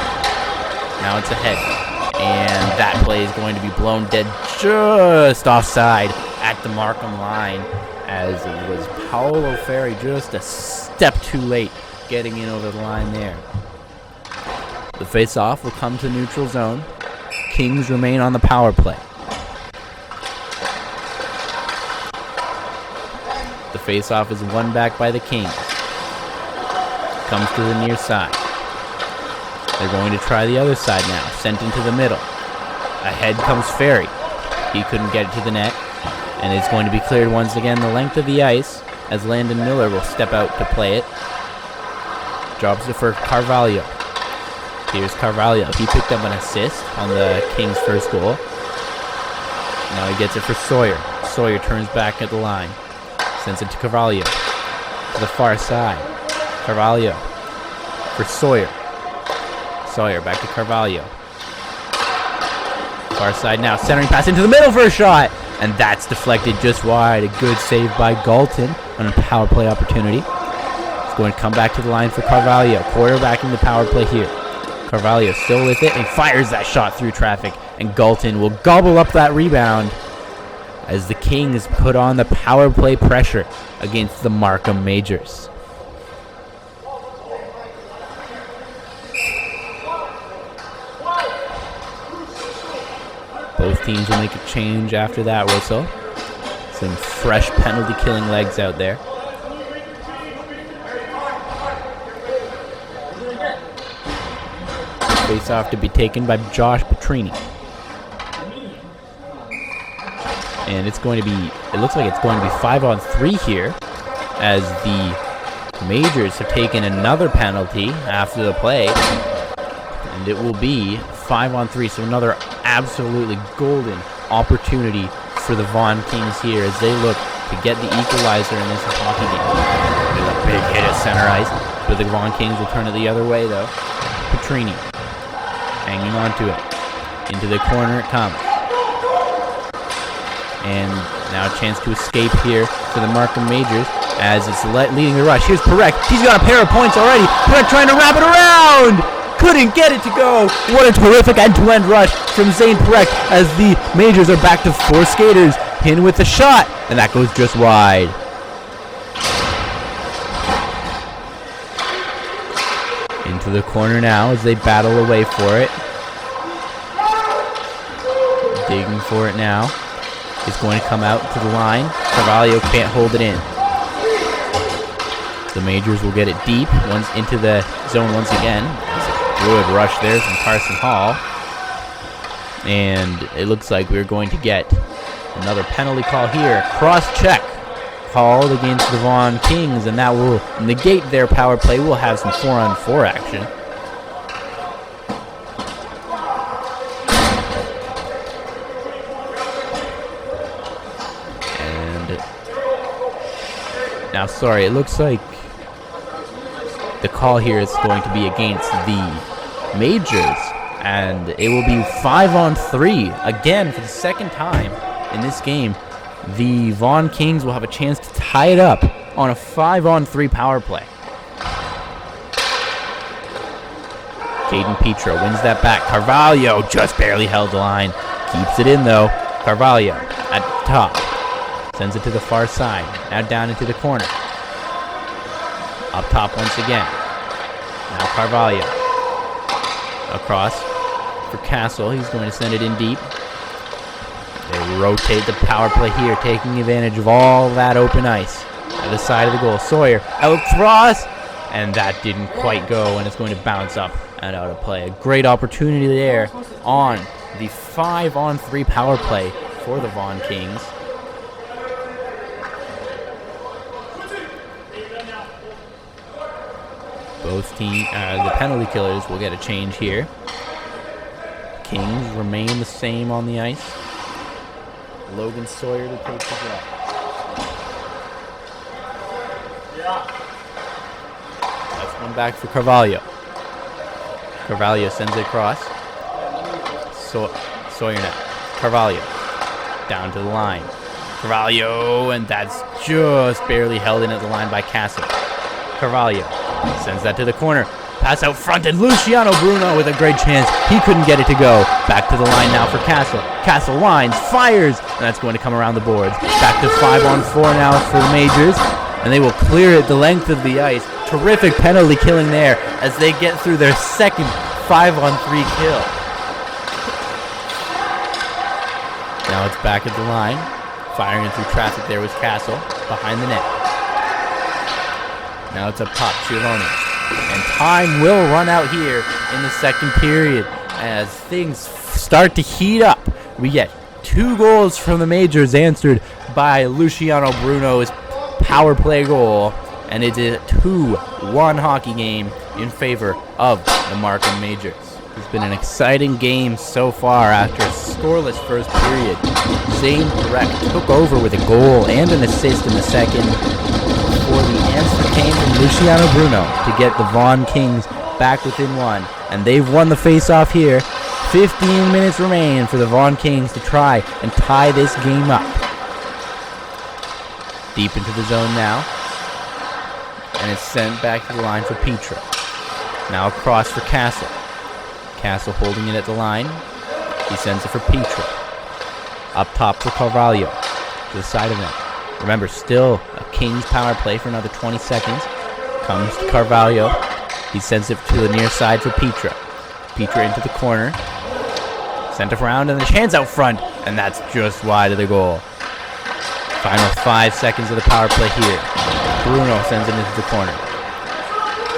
Now it's ahead, and that play is going to be blown dead just offside at the Markham line, as it was Paolo Ferri just a step too late getting in over the line there. The face-off will come to neutral zone. Kings remain on the power play. The face-off is won back by the Kings. Comes to the near side. They're going to try the other side now. Sent into the middle. Ahead comes Ferry. He couldn't get it to the net. And it's going to be cleared once again the length of the ice as Landon Miller will step out to play it. Drops it for Carvalho. Here's Carvalho. He picked up an assist on the Kings' first goal. Now he gets it for Sawyer. Sawyer turns back at the line. Sends it to Carvalho. To the far side. Carvalho. For Sawyer. Sawyer back to Carvalho. Far side now. Centering pass into the middle for a shot. And that's deflected just wide. A good save by Galton on a power play opportunity. He's going to come back to the line for Carvalho. Quarterbacking the power play here. Carvalho still with it and fires that shot through traffic. And Galton will gobble up that rebound as the Kings put on the power play pressure against the Markham Majors. Both teams will make a change after that whistle. Some fresh penalty killing legs out there. Face off to be taken by Josh Petrini. And it's going to be, it looks like it's going to be 5-on-3 here as the Majors have taken another penalty after the play. And it will be 5-on-3, so another absolutely golden opportunity for the Vaughan Kings here as they look to get the equalizer in this hockey game. There's a big hit at center ice, but the Vaughan Kings will turn it the other way though. Petrini hanging on to it. Into the corner it comes. And now a chance to escape here for the Markham Majors as it's leading the rush. Here's Perek. He's got a pair of points already. Perek trying to wrap it around. Couldn't get it to go. What a terrific end-to-end rush from Zane Perek as the Majors are back to 4 skaters. In with the shot. And that goes just wide. Into the corner now as they battle away for it. Digging for it now. It's going to come out to the line. Carvalho can't hold it in. The Majors will get it deep once into the zone once again. It's a good rush there from Carson Hall. And it looks like we're going to get another penalty call here. Cross check called against the Vaughan Kings, and that will negate their power play. We'll have some 4-on-4 action. Now, sorry, it looks like the call here is going to be against the Majors, and it will be 5-on-3 again for the second time in this game. The Vaughan Kings will have a chance to tie it up on a 5-on-3 power play. Caden Petro wins that back. Carvalho just barely held the line. Keeps it in, though. Carvalho at the top. Sends it to the far side. Now down into the corner. Up top once again. Now Carvalho. Across for Castle. He's going to send it in deep. They rotate the power play here, taking advantage of all that open ice. At the side of the goal. Sawyer out across. And that didn't quite go, and it's going to bounce up and out of play. A great opportunity there on the 5-on-3 power play for the Vaughan Kings. Both teams, the penalty killers will get a change here. Kings remain the same on the ice. Logan Sawyer to take the drop. That's one back for Carvalho. Carvalho sends it across. Sawyer now. Carvalho down to the line. Carvalho, and that's just barely held in at the line by Castle. Carvalho sends that to the corner. Pass out front, and Luciano Bruno with a great chance. He couldn't get it to go. Back to the line now for Castle. Castle lines, fires, and that's going to come around the boards. Back to 5-on-4 now for the Majors, and they will clear it the length of the ice. Terrific penalty killing there as they get through their second 5-on-3 kill. Now it's back at the line. Firing through traffic there was Castle behind the net. Now it's up top, Giovanni. And time will run out here in the second period as things start to heat up. We get 2 goals from the Majors answered by Luciano Bruno's power play goal. And it is a 2-1 hockey game in favor of the Markham Majors. It's been an exciting game so far after a scoreless first period. Zane Perek took over with a goal and an assist in the second before the answer came from Luciano Bruno to get the Vaughan Kings back within 1. And they've won the face-off here. 15 minutes remain for the Vaughan Kings to try and tie this game up. Deep into the zone now. And it's sent back to the line for Petra. Now across for Castle. Castle holding it at the line. He sends it for Petra. Up top for Carvalho. To the side of it. Remember, still a Kings power play for another 20 seconds. Comes to Carvalho. He sends it to the near side for Petra. Petra into the corner. Sent it around and the chance out front. And that's just wide of the goal. Final 5 seconds of the power play here. Bruno sends it into the corner.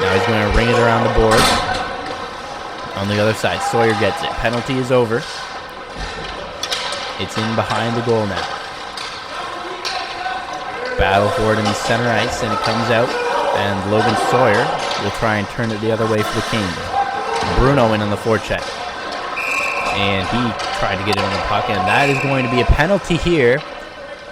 Now he's going to ring it around the board. On the other side, Sawyer gets it. Penalty is over. It's in behind the goal now. Battle for it in the center ice, and it comes out. And Logan Sawyer will try and turn it the other way for the Kings. Bruno in on the forecheck. And he tried to get it on the puck, and that is going to be a penalty here.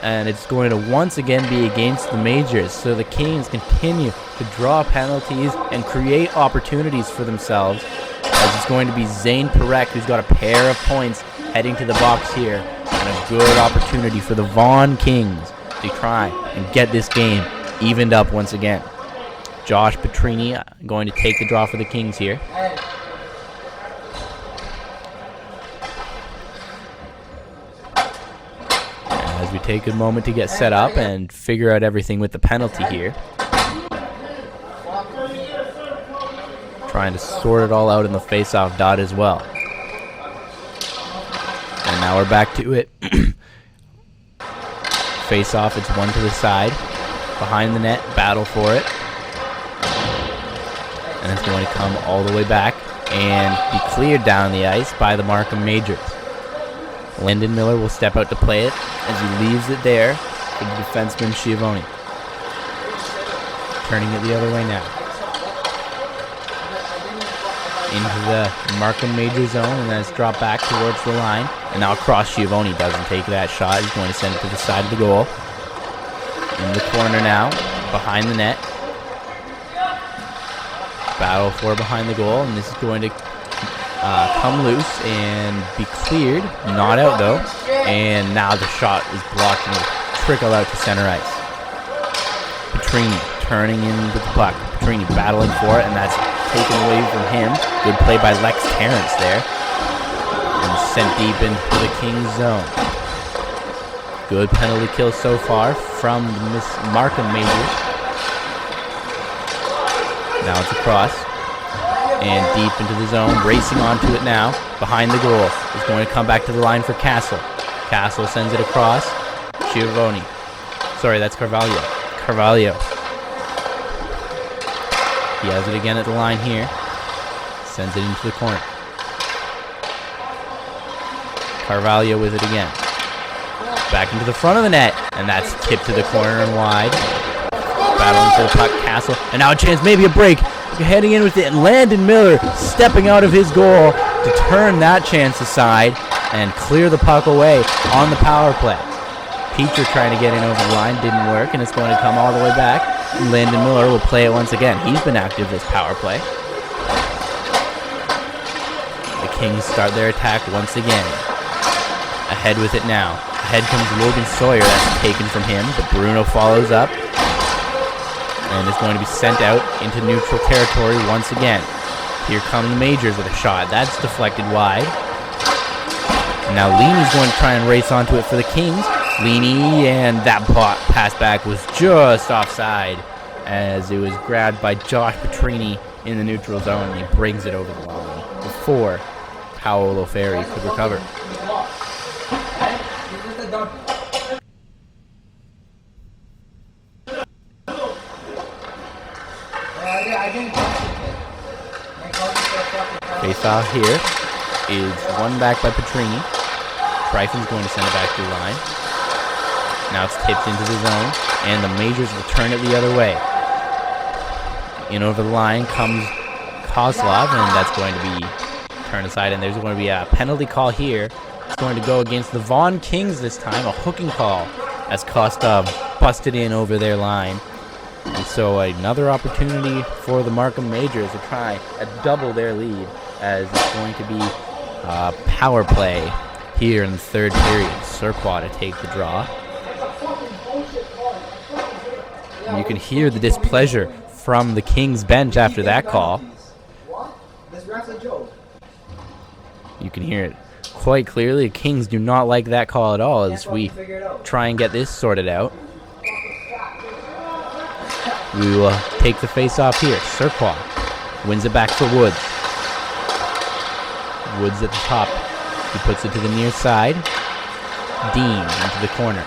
And it's going to once again be against the Majors. So the Kings continue to draw penalties and create opportunities for themselves. As it's going to be Zane Perek, who's got a pair of points heading to the box here. And a good opportunity for the Vaughan Kings to try and get this game evened up once again. Josh Petrini going to take the draw for the Kings here. As we take a moment to get set up and figure out everything with the penalty here. Trying to sort it all out in the face-off dot as well. And now we're back to it. Face-off, it's one to the side. Behind the net, battle for it. And it's going to come all the way back and be cleared down the ice by the Markham Majors. Lyndon Miller will step out to play it as he leaves it there for the defenseman Schiavone. Turning it the other way now. Into the Markham Major zone, and then it's dropped back towards the line. And now across, Schiavone doesn't take that shot. He's going to send it to the side of the goal. In the corner now, behind the net. Battle for behind the goal, and this is going to come loose and be cleared. Not out though. And now the shot is blocked and will trickle out to center ice. Petrini turning in with the puck. Petrini battling for it, and that's taken away from him. Good play by Lex Terrence there. And sent deep into the Kings zone. Good penalty kill so far from the Markham Majors. Now it's across. And deep into the zone. Racing onto it now. Behind the goal. Is going to come back to the line for Castle. Castle sends it across. Schiavone. Sorry, that's Carvalho. Carvalho. He has it again at the line here. Sends it into the corner. Carvalho with it again. Back into the front of the net. And that's tipped to the corner and wide. Battling for the puck, Castle. And now a chance, maybe a break. Heading in with it. And Landon Miller stepping out of his goal to turn that chance aside and clear the puck away on the power play. Petra trying to get in over the line. Didn't work. And it's going to come all the way back. Landon Miller will play it once again. He's been active this power play. The Kings start their attack once again. Ahead with it now. Ahead comes Logan Sawyer. That's taken from him, but Bruno follows up. And is going to be sent out into neutral territory once again. Here come the Majors with a shot. That's deflected wide. And now Leany's going to try and race onto it for the Kings. Leany, and that pass back was just offside as it was grabbed by Josh Petrini in the neutral zone, and he brings it over the line before Paolo Ferri could recover. I didn't Face-off here is won back by Petrini. Tryfon's going to send it back to the line. Now it's tipped into the zone, and the Majors will turn it the other way. In over the line comes Kozlov, and that's going to be turned aside, and there's going to be a penalty call here. It's going to go against the Vaughan Kings this time, a hooking call, as Kostov busted in over their line. And so another opportunity for the Markham Majors to try and double their lead, as it's going to be power play here in the third period. Surqua to take the draw. And you can hear the displeasure from the Kings bench after that call. You can hear it quite clearly. The Kings do not like that call at all, as we try and get this sorted out. We will take the face-off here. Surqua wins it back for Woods. Woods at the top. He puts it to the near side. Dean into the corner.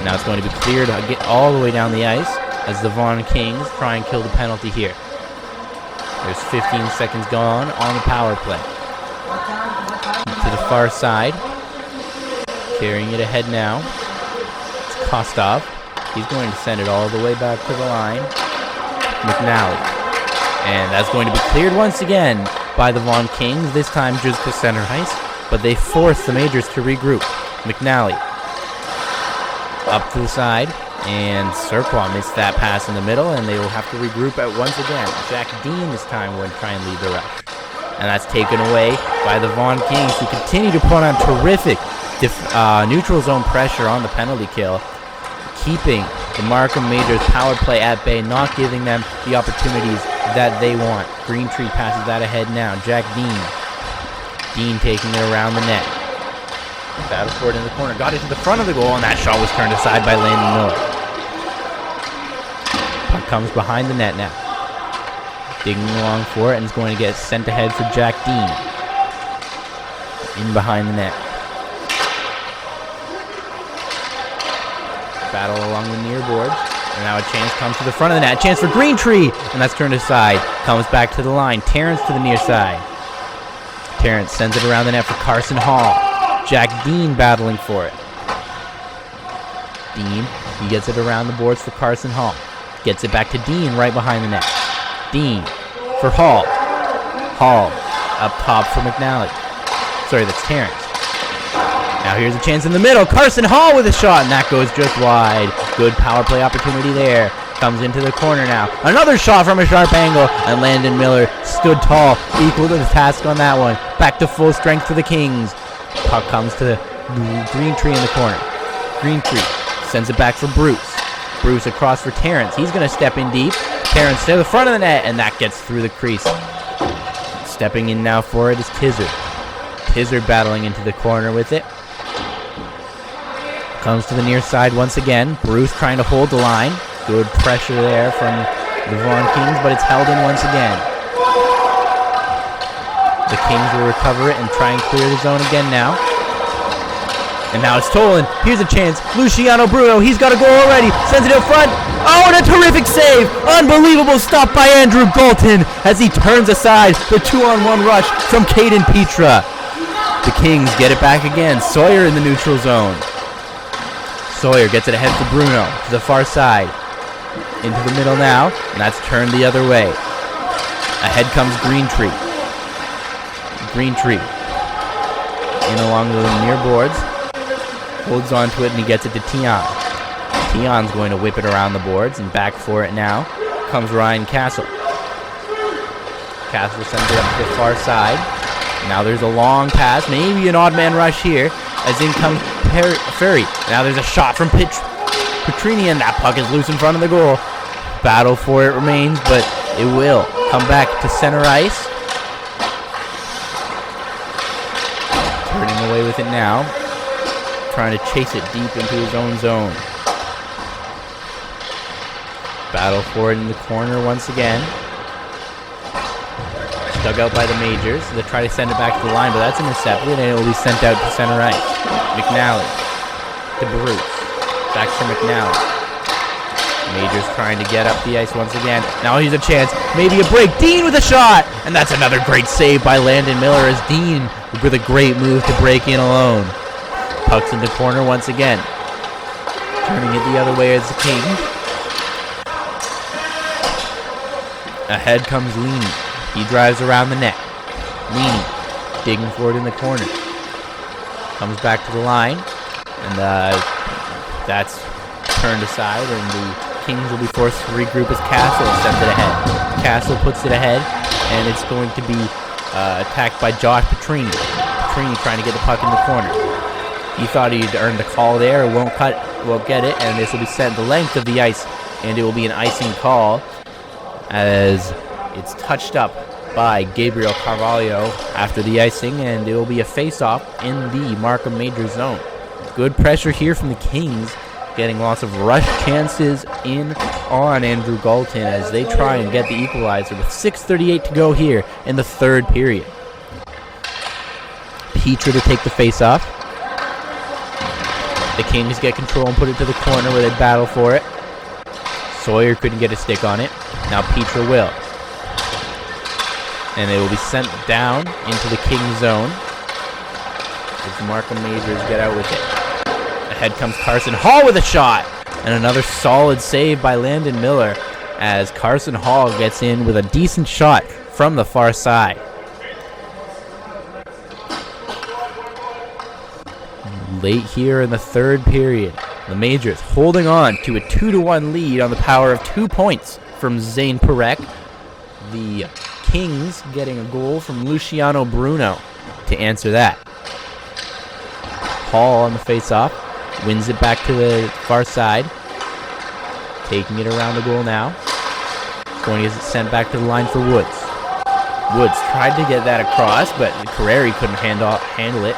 Now it's going to be cleared to get all the way down the ice as the Vaughan Kings try and kill the penalty here. There's 15 seconds gone on the power play. To the far side. Carrying it ahead now. It's Kostov. He's going to send it all the way back to the line. McNally. And that's going to be cleared once again by the Vaughan Kings, this time just to center ice, but they force the Majors to regroup. McNally up to the side, and Surqua missed that pass in the middle, and they will have to regroup it once again. Jack Dean this time will try and lead the rush. And that's taken away by the Vaughan Kings, who continue to put on terrific neutral zone pressure on the penalty kill, keeping the Markham Majors power play at bay, not giving them the opportunities that they want. Greentree passes that ahead now. Jack Dean. Dean taking it around the net. Battle for it in the corner. Got it to the front of the goal, and that shot was turned aside by Landon Miller. Puck comes behind the net now. Digging along for it, and is going to get sent ahead for Jack Dean. In behind the net. Battle along the near boards. And now a chance comes to the front of the net. A chance for Greentree. And that's turned aside. Comes back to the line. Terrence to the near side. Terrence sends it around the net for Carson Hall. Jack Dean battling for it. Dean, he gets it around the boards for Carson Hall. Gets it back to Dean right behind the net. Dean for Hall. Hall up top for McNally. Sorry, that's Terrence. Now here's a chance in the middle. Carson Hall with a shot, and that goes just wide. Good power play opportunity there. Comes into the corner now. Another shot from a sharp angle, and Landon Miller stood tall, equal to the task on that one. Back to full strength for the Kings. Puck comes to Greentree in the corner. Greentree sends it back for Bruce. Bruce across for Terrence. He's going to step in deep. Terrence to the front of the net, and that gets through the crease. Stepping in now for it is Tizard. Tizard battling into the corner with it. Comes to the near side once again. Bruce trying to hold the line. Good pressure there from the Vaughan Kings, but it's held in once again. The Kings will recover it and try and clear the zone again now. And now it's stolen. Here's a chance. Luciano Bruno, he's got a goal already. Sends it out front. Oh, and a terrific save. Unbelievable stop by Andrew Galton as he turns aside the 2-on-1 rush from Caden Petra. The Kings get it back again. Sawyer in the neutral zone. Sawyer gets it ahead for Bruno to the far side. Into the middle now, and that's turned the other way. Ahead comes Greentree. Greentree in along the near boards. Holds on to it, and he gets it to Tion. Tion's going to whip it around the boards, and back for it now comes Ryan Castle. Castle sends it up to the far side. Now there's a long pass, maybe an odd man rush here, as in comes Ferry. Now there's a shot from Petrini, and that puck is loose in front of the goal. Battle for it remains, but it will come back to center ice. Turning away with it now. Trying to chase it deep into his own zone. Battle for it in the corner once again. Dug out by the Majors. They try to send it back to the line, but that's intercepted, and it will be sent out to center ice. McNally to Bruce. Back to McNally. Majors trying to get up the ice once again. Now here's a chance. Maybe a break. Dean with a shot. And that's another great save by Landon Miller as Dean with a great move to break in alone. Pucks in the corner once again. Turning it the other way as the King. Ahead comes Leany. He drives around the net. Leany digging for it in the corner. Comes back to the line. And that's turned aside, and the Kings will be forced to regroup as Castle sends it ahead. Castle puts it ahead, and it's going to be attacked by Josh Petrini. Petrini trying to get the puck in the corner. He thought he'd earned the call there, won't get it, and this will be sent the length of the ice, and it will be an icing call as it's touched up by Gabriel Carvalho after the icing, and it will be a face-off in the Markham Major zone. Good pressure here from the Kings, getting lots of rush chances in on Andrew Galton as they try and get the equalizer with 6:38 to go here in the third period. Petra to take the face-off. The Kings get control and put it to the corner where they battle for it. Sawyer couldn't get a stick on it. Now Petra will. And it will be sent down into the Kings zone as the Markham Majors get out with it. Ahead comes Carson Hall with a shot. And another solid save by Landon Miller as Carson Hall gets in with a decent shot from the far side. Late here in the third period, the Majors holding on to a 2-1 lead on the power of 2 points from Zane Perek. The Kings getting a goal from Luciano Bruno to answer that. Hall on the face-off. Wins it back to the far side. Taking it around the goal now. Going to get it sent back to the line for Woods. Woods tried to get that across, but Carreri couldn't handle it.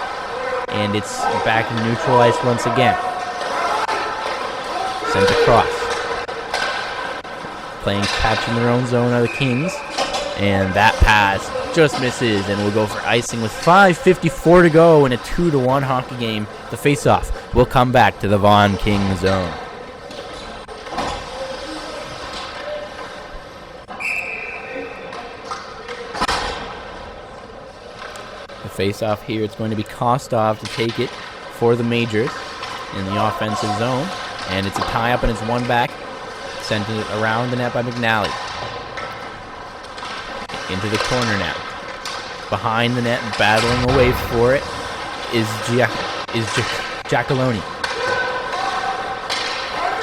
And it's back in neutral ice once again. Sent across. Playing catch in their own zone are the Kings. And that pass just misses, and we'll go for icing with 5:54 to go in a 2-1 hockey game. The face-off will come back to the Vaughan King zone. The face-off here, it's going to be Kostov to take it for the Majors in the offensive zone, and it's a tie-up and it's one back. Sent it around the net by McNally. Into the corner now. Behind the net, battling away for it, is Giacalone.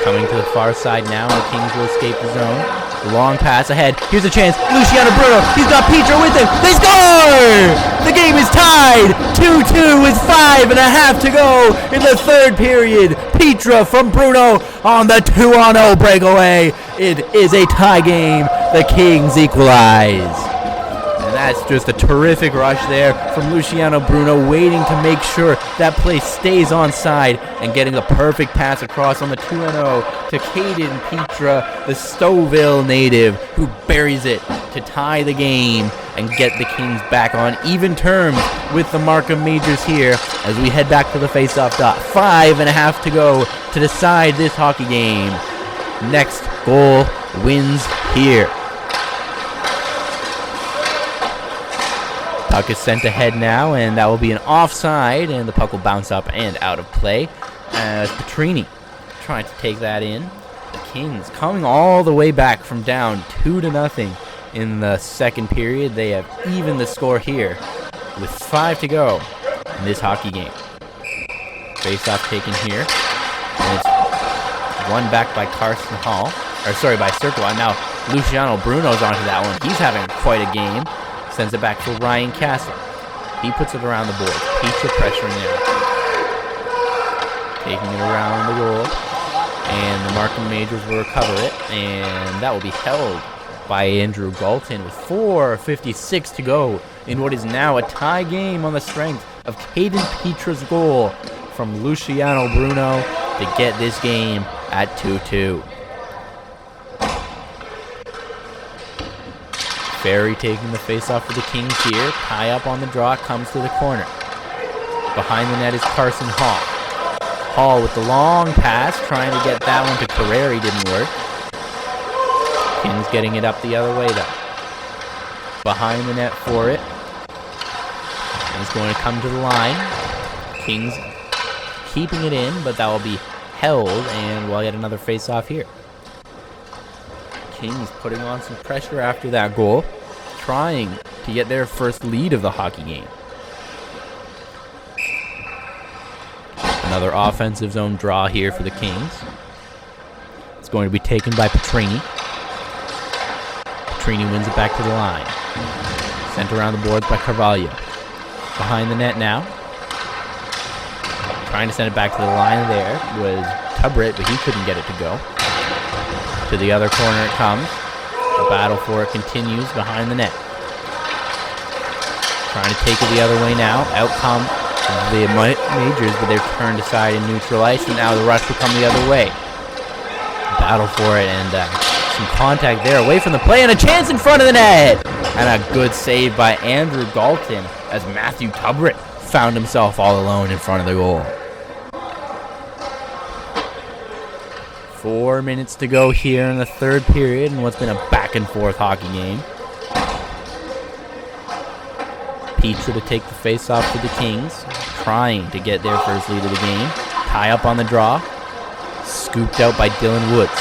Coming to the far side now, and the Kings will escape the zone. Long pass ahead. Here's a chance. Luciano Bruno. He's got Petra with him. They score! The game is tied. 2-2 with 5.5 to go in the third period. Petra from Bruno on the 2-0 breakaway. It is a tie game. The Kings equalize. And that's just a terrific rush there from Luciano Bruno, waiting to make sure that play stays onside and getting the perfect pass across on the 2-0 to Caden Petra, the Stouffville native, who buries it to tie the game and get the Kings back on even terms with the Markham Majors here as we head back to the face-off dot. 5.5 to go to decide this hockey game. Next goal wins here. Puck is sent ahead now, and that will be an offside, and the puck will bounce up and out of play as Petrini trying to take that in. The Kings coming all the way back from down 2-0 in the second period. They have evened the score here with 5 to go in this hockey game. Face-off taken here, and it's won back by Carson Hall, by Circle. And now Luciano Bruno's onto that one. He's having quite a game. Sends it back for Ryan Castle. He puts it around the board. Petra pressuring there. Taking it around the goal. And the Markham Majors will recover it. And that will be held by Andrew Galton with 4:56 to go in what is now a tie game on the strength of Caden Petra's goal from Luciano Bruno to get this game at 2-2. Ferry taking the face-off for the Kings here. Tie up on the draw, comes to the corner. Behind the net is Carson Hall. Hall with the long pass, trying to get that one to Carreri, didn't work. Kings getting it up the other way, though. Behind the net for it. He's going to come to the line. Kings keeping it in, but that will be held, and we'll get another face-off here. Kings putting on some pressure after that goal, trying to get their first lead of the hockey game. Another offensive zone draw here for the Kings. It's going to be taken by Petrini. Petrini wins it back to the line. Sent around the boards by Carvalho. Behind the net now. Trying to send it back to the line there was Tubritt, but he couldn't get it to go. To the other corner it comes. The battle for it continues behind the net. Trying to take it the other way now. Out come the Majors, but they're turned aside in neutral ice, and now the rush will come the other way. Battle for it, and some contact there away from the play, and a chance in front of the net! And a good save by Andrew Galton as Matthew Tubritt found himself all alone in front of the goal. 4 minutes to go here in the third period in what's been a back-and-forth hockey game. Pizza to take the face-off for the Kings, trying to get their first lead of the game. Tie up on the draw. Scooped out by Dylan Woods.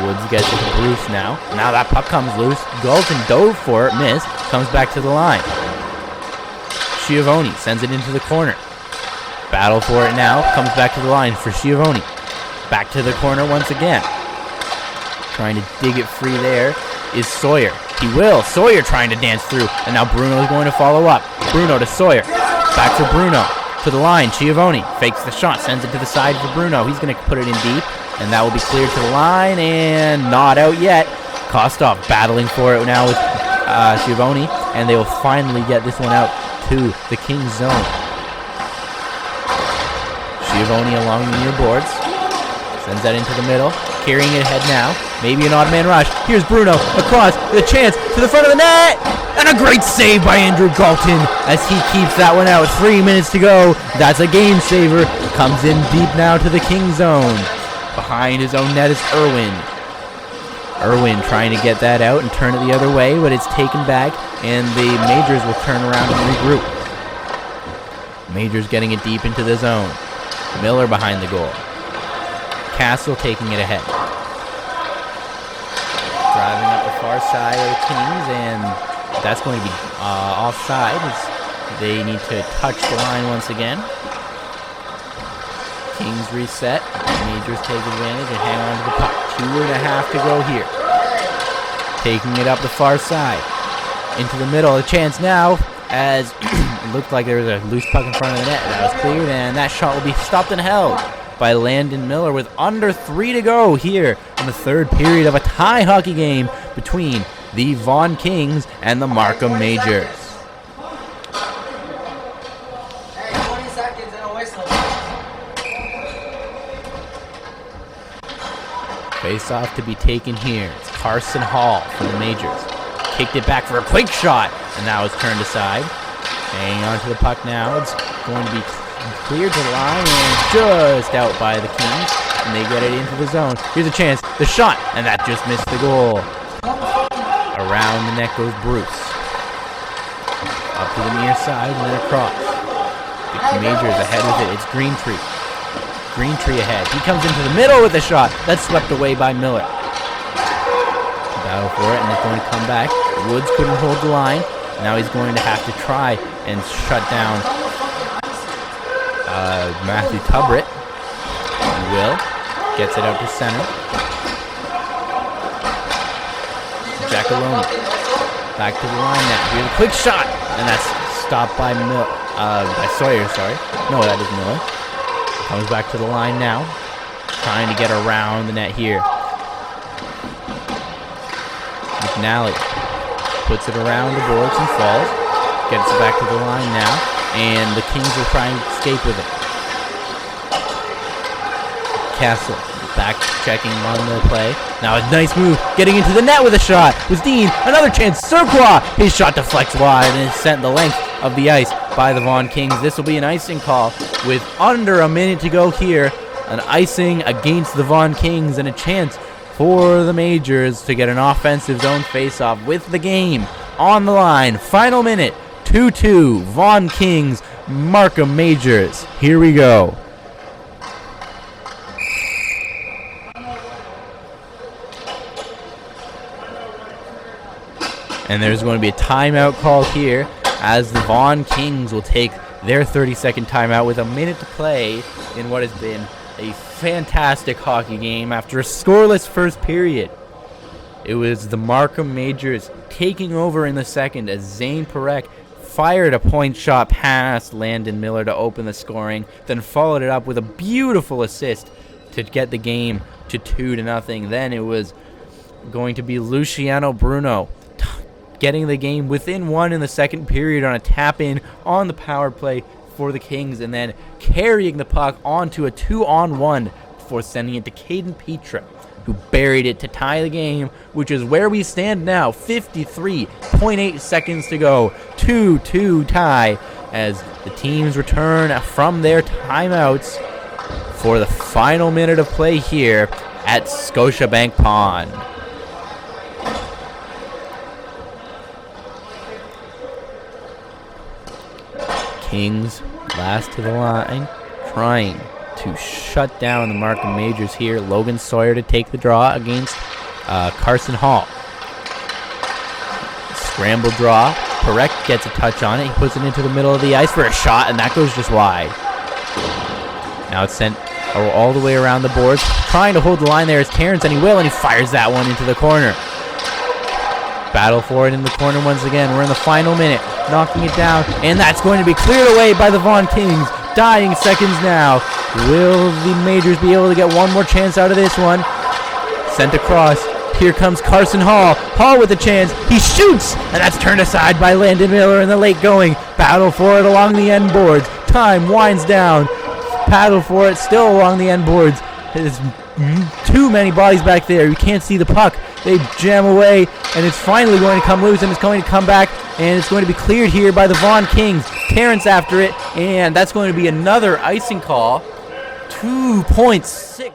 Woods gets it to Bruce now. Now that puck comes loose. Galton dove for it, missed. Comes back to the line. Schiavone sends it into the corner. Battle for it now. Comes back to the line for Schiavone. Back to the corner once again. Trying to dig it free there is Sawyer. He will. Sawyer trying to dance through. And now Bruno is going to follow up. Bruno to Sawyer. Back for Bruno. To the line. Schiavone fakes the shot. Sends it to the side for Bruno. He's going to put it in deep. And that will be cleared to the line. And not out yet. Kostov battling for it now with Schiavone. And they will finally get this one out to the Kings zone. Schiavone along the near boards. Sends that into the middle. Carrying it ahead now. Maybe an odd man rush. Here's Bruno across. The chance to the front of the net. And a great save by Andrew Galton as he keeps that one out. 3 minutes to go. That's a game saver. Comes in deep now to the King zone. Behind his own net is Irwin. Irwin trying to get that out and turn it the other way, but it's taken back, and the Majors will turn around and regroup. Majors getting it deep into the zone. Miller behind the goal. Castle taking it ahead. Driving up the far side of the Kings, and that's going to be offside as they need to touch the line once again. Kings reset. Majors take advantage and hang on to the puck. 2.5 to go here. Taking it up the far side. Into the middle. A chance now as it looked like there was a loose puck in front of the net. That was cleared, and that shot will be stopped and held by Landon Miller with under 3 to go here in the third period of a tie hockey game between the Vaughan Kings and the Markham Majors. Face-off to be taken here. It's Carson Hall for the Majors. Kicked it back for a quick shot, and that was turned aside. Hanging on to the puck now. It's going to be cleared to the line and just out by the Kings, and they get it into the zone. Here's a chance. The shot, and that just missed the goal. Around the net goes Bruce. Up to the near side and then across. The Majors ahead with it. It's Greentree. Greentree ahead. He comes into the middle with a shot. That's swept away by Miller. Battle for it, and it's going to come back. Woods couldn't hold the line. Now he's going to have to try and shut down Matthew Tubritt. He will. Gets it out to center. Giacalone. Back to the line now. Here's a quick shot, and that's stopped by Sawyer. Sorry. No, that is Miller. Comes back to the line now. Trying to get around the net here. McNally puts it around the boards and falls. Gets it back to the line now. And the Kings will try and escape with it. Castle back checking on the play. Now a nice move. Getting into the net with a shot. Was Dean. Another chance. Surqua. His shot deflects wide and is sent the length of the ice by the Vaughan Kings. This will be an icing call with under a minute to go here an icing against the Vaughan Kings and a chance for the Majors to get an offensive zone faceoff with the game on the line. Final minute, 2-2, Vaughan Kings, Markham Majors. Here we go. And there's going to be a timeout call here as the Vaughan Kings will take their 30-second timeout with a minute to play in what has been a fantastic hockey game after a scoreless first period. It was the Markham Majors taking over in the second as Zane Perek fired a point shot past Landon Miller to open the scoring, then followed it up with a beautiful assist to get the game to 2-0. Then it was going to be Luciano Bruno getting the game within one in the second period on a tap-in on the power play for the Kings, and then carrying the puck onto a 2-on-1 before sending it to Caden Petra, who buried it to tie the game, which is where we stand now. 53.8 seconds to go. 2-2 tie as the teams return from their timeouts for the final minute of play here at Scotiabank Pond. Kings last to the line, trying to shut down the Markham Majors here. Logan Sawyer to take the draw against Carson Hall. Scramble draw. Perek gets a touch on it. He puts it into the middle of the ice for a shot, and that goes just wide. Now it's sent all the way around the boards. Trying to hold the line there is Terrence, and he will, and he fires that one into the corner. Battle for it in the corner once again. We're in the final minute. Knocking it down, and that's going to be cleared away by the Vaughan Kings. Dying seconds now. Will the Majors be able to get one more chance out of this one? Sent across. Here comes Carson Hall. Hall with a chance. He shoots, and that's turned aside by Landon Miller in the late going. Battle for it along the end boards. Time winds down. Paddle for it still along the end boards. There's too many bodies back there. You can't see the puck. They jam away, and it's finally going to come loose, and it's going to come back, and it's going to be cleared here by the Vaughan Kings. Terrence after it, and that's going to be another icing call. 2.6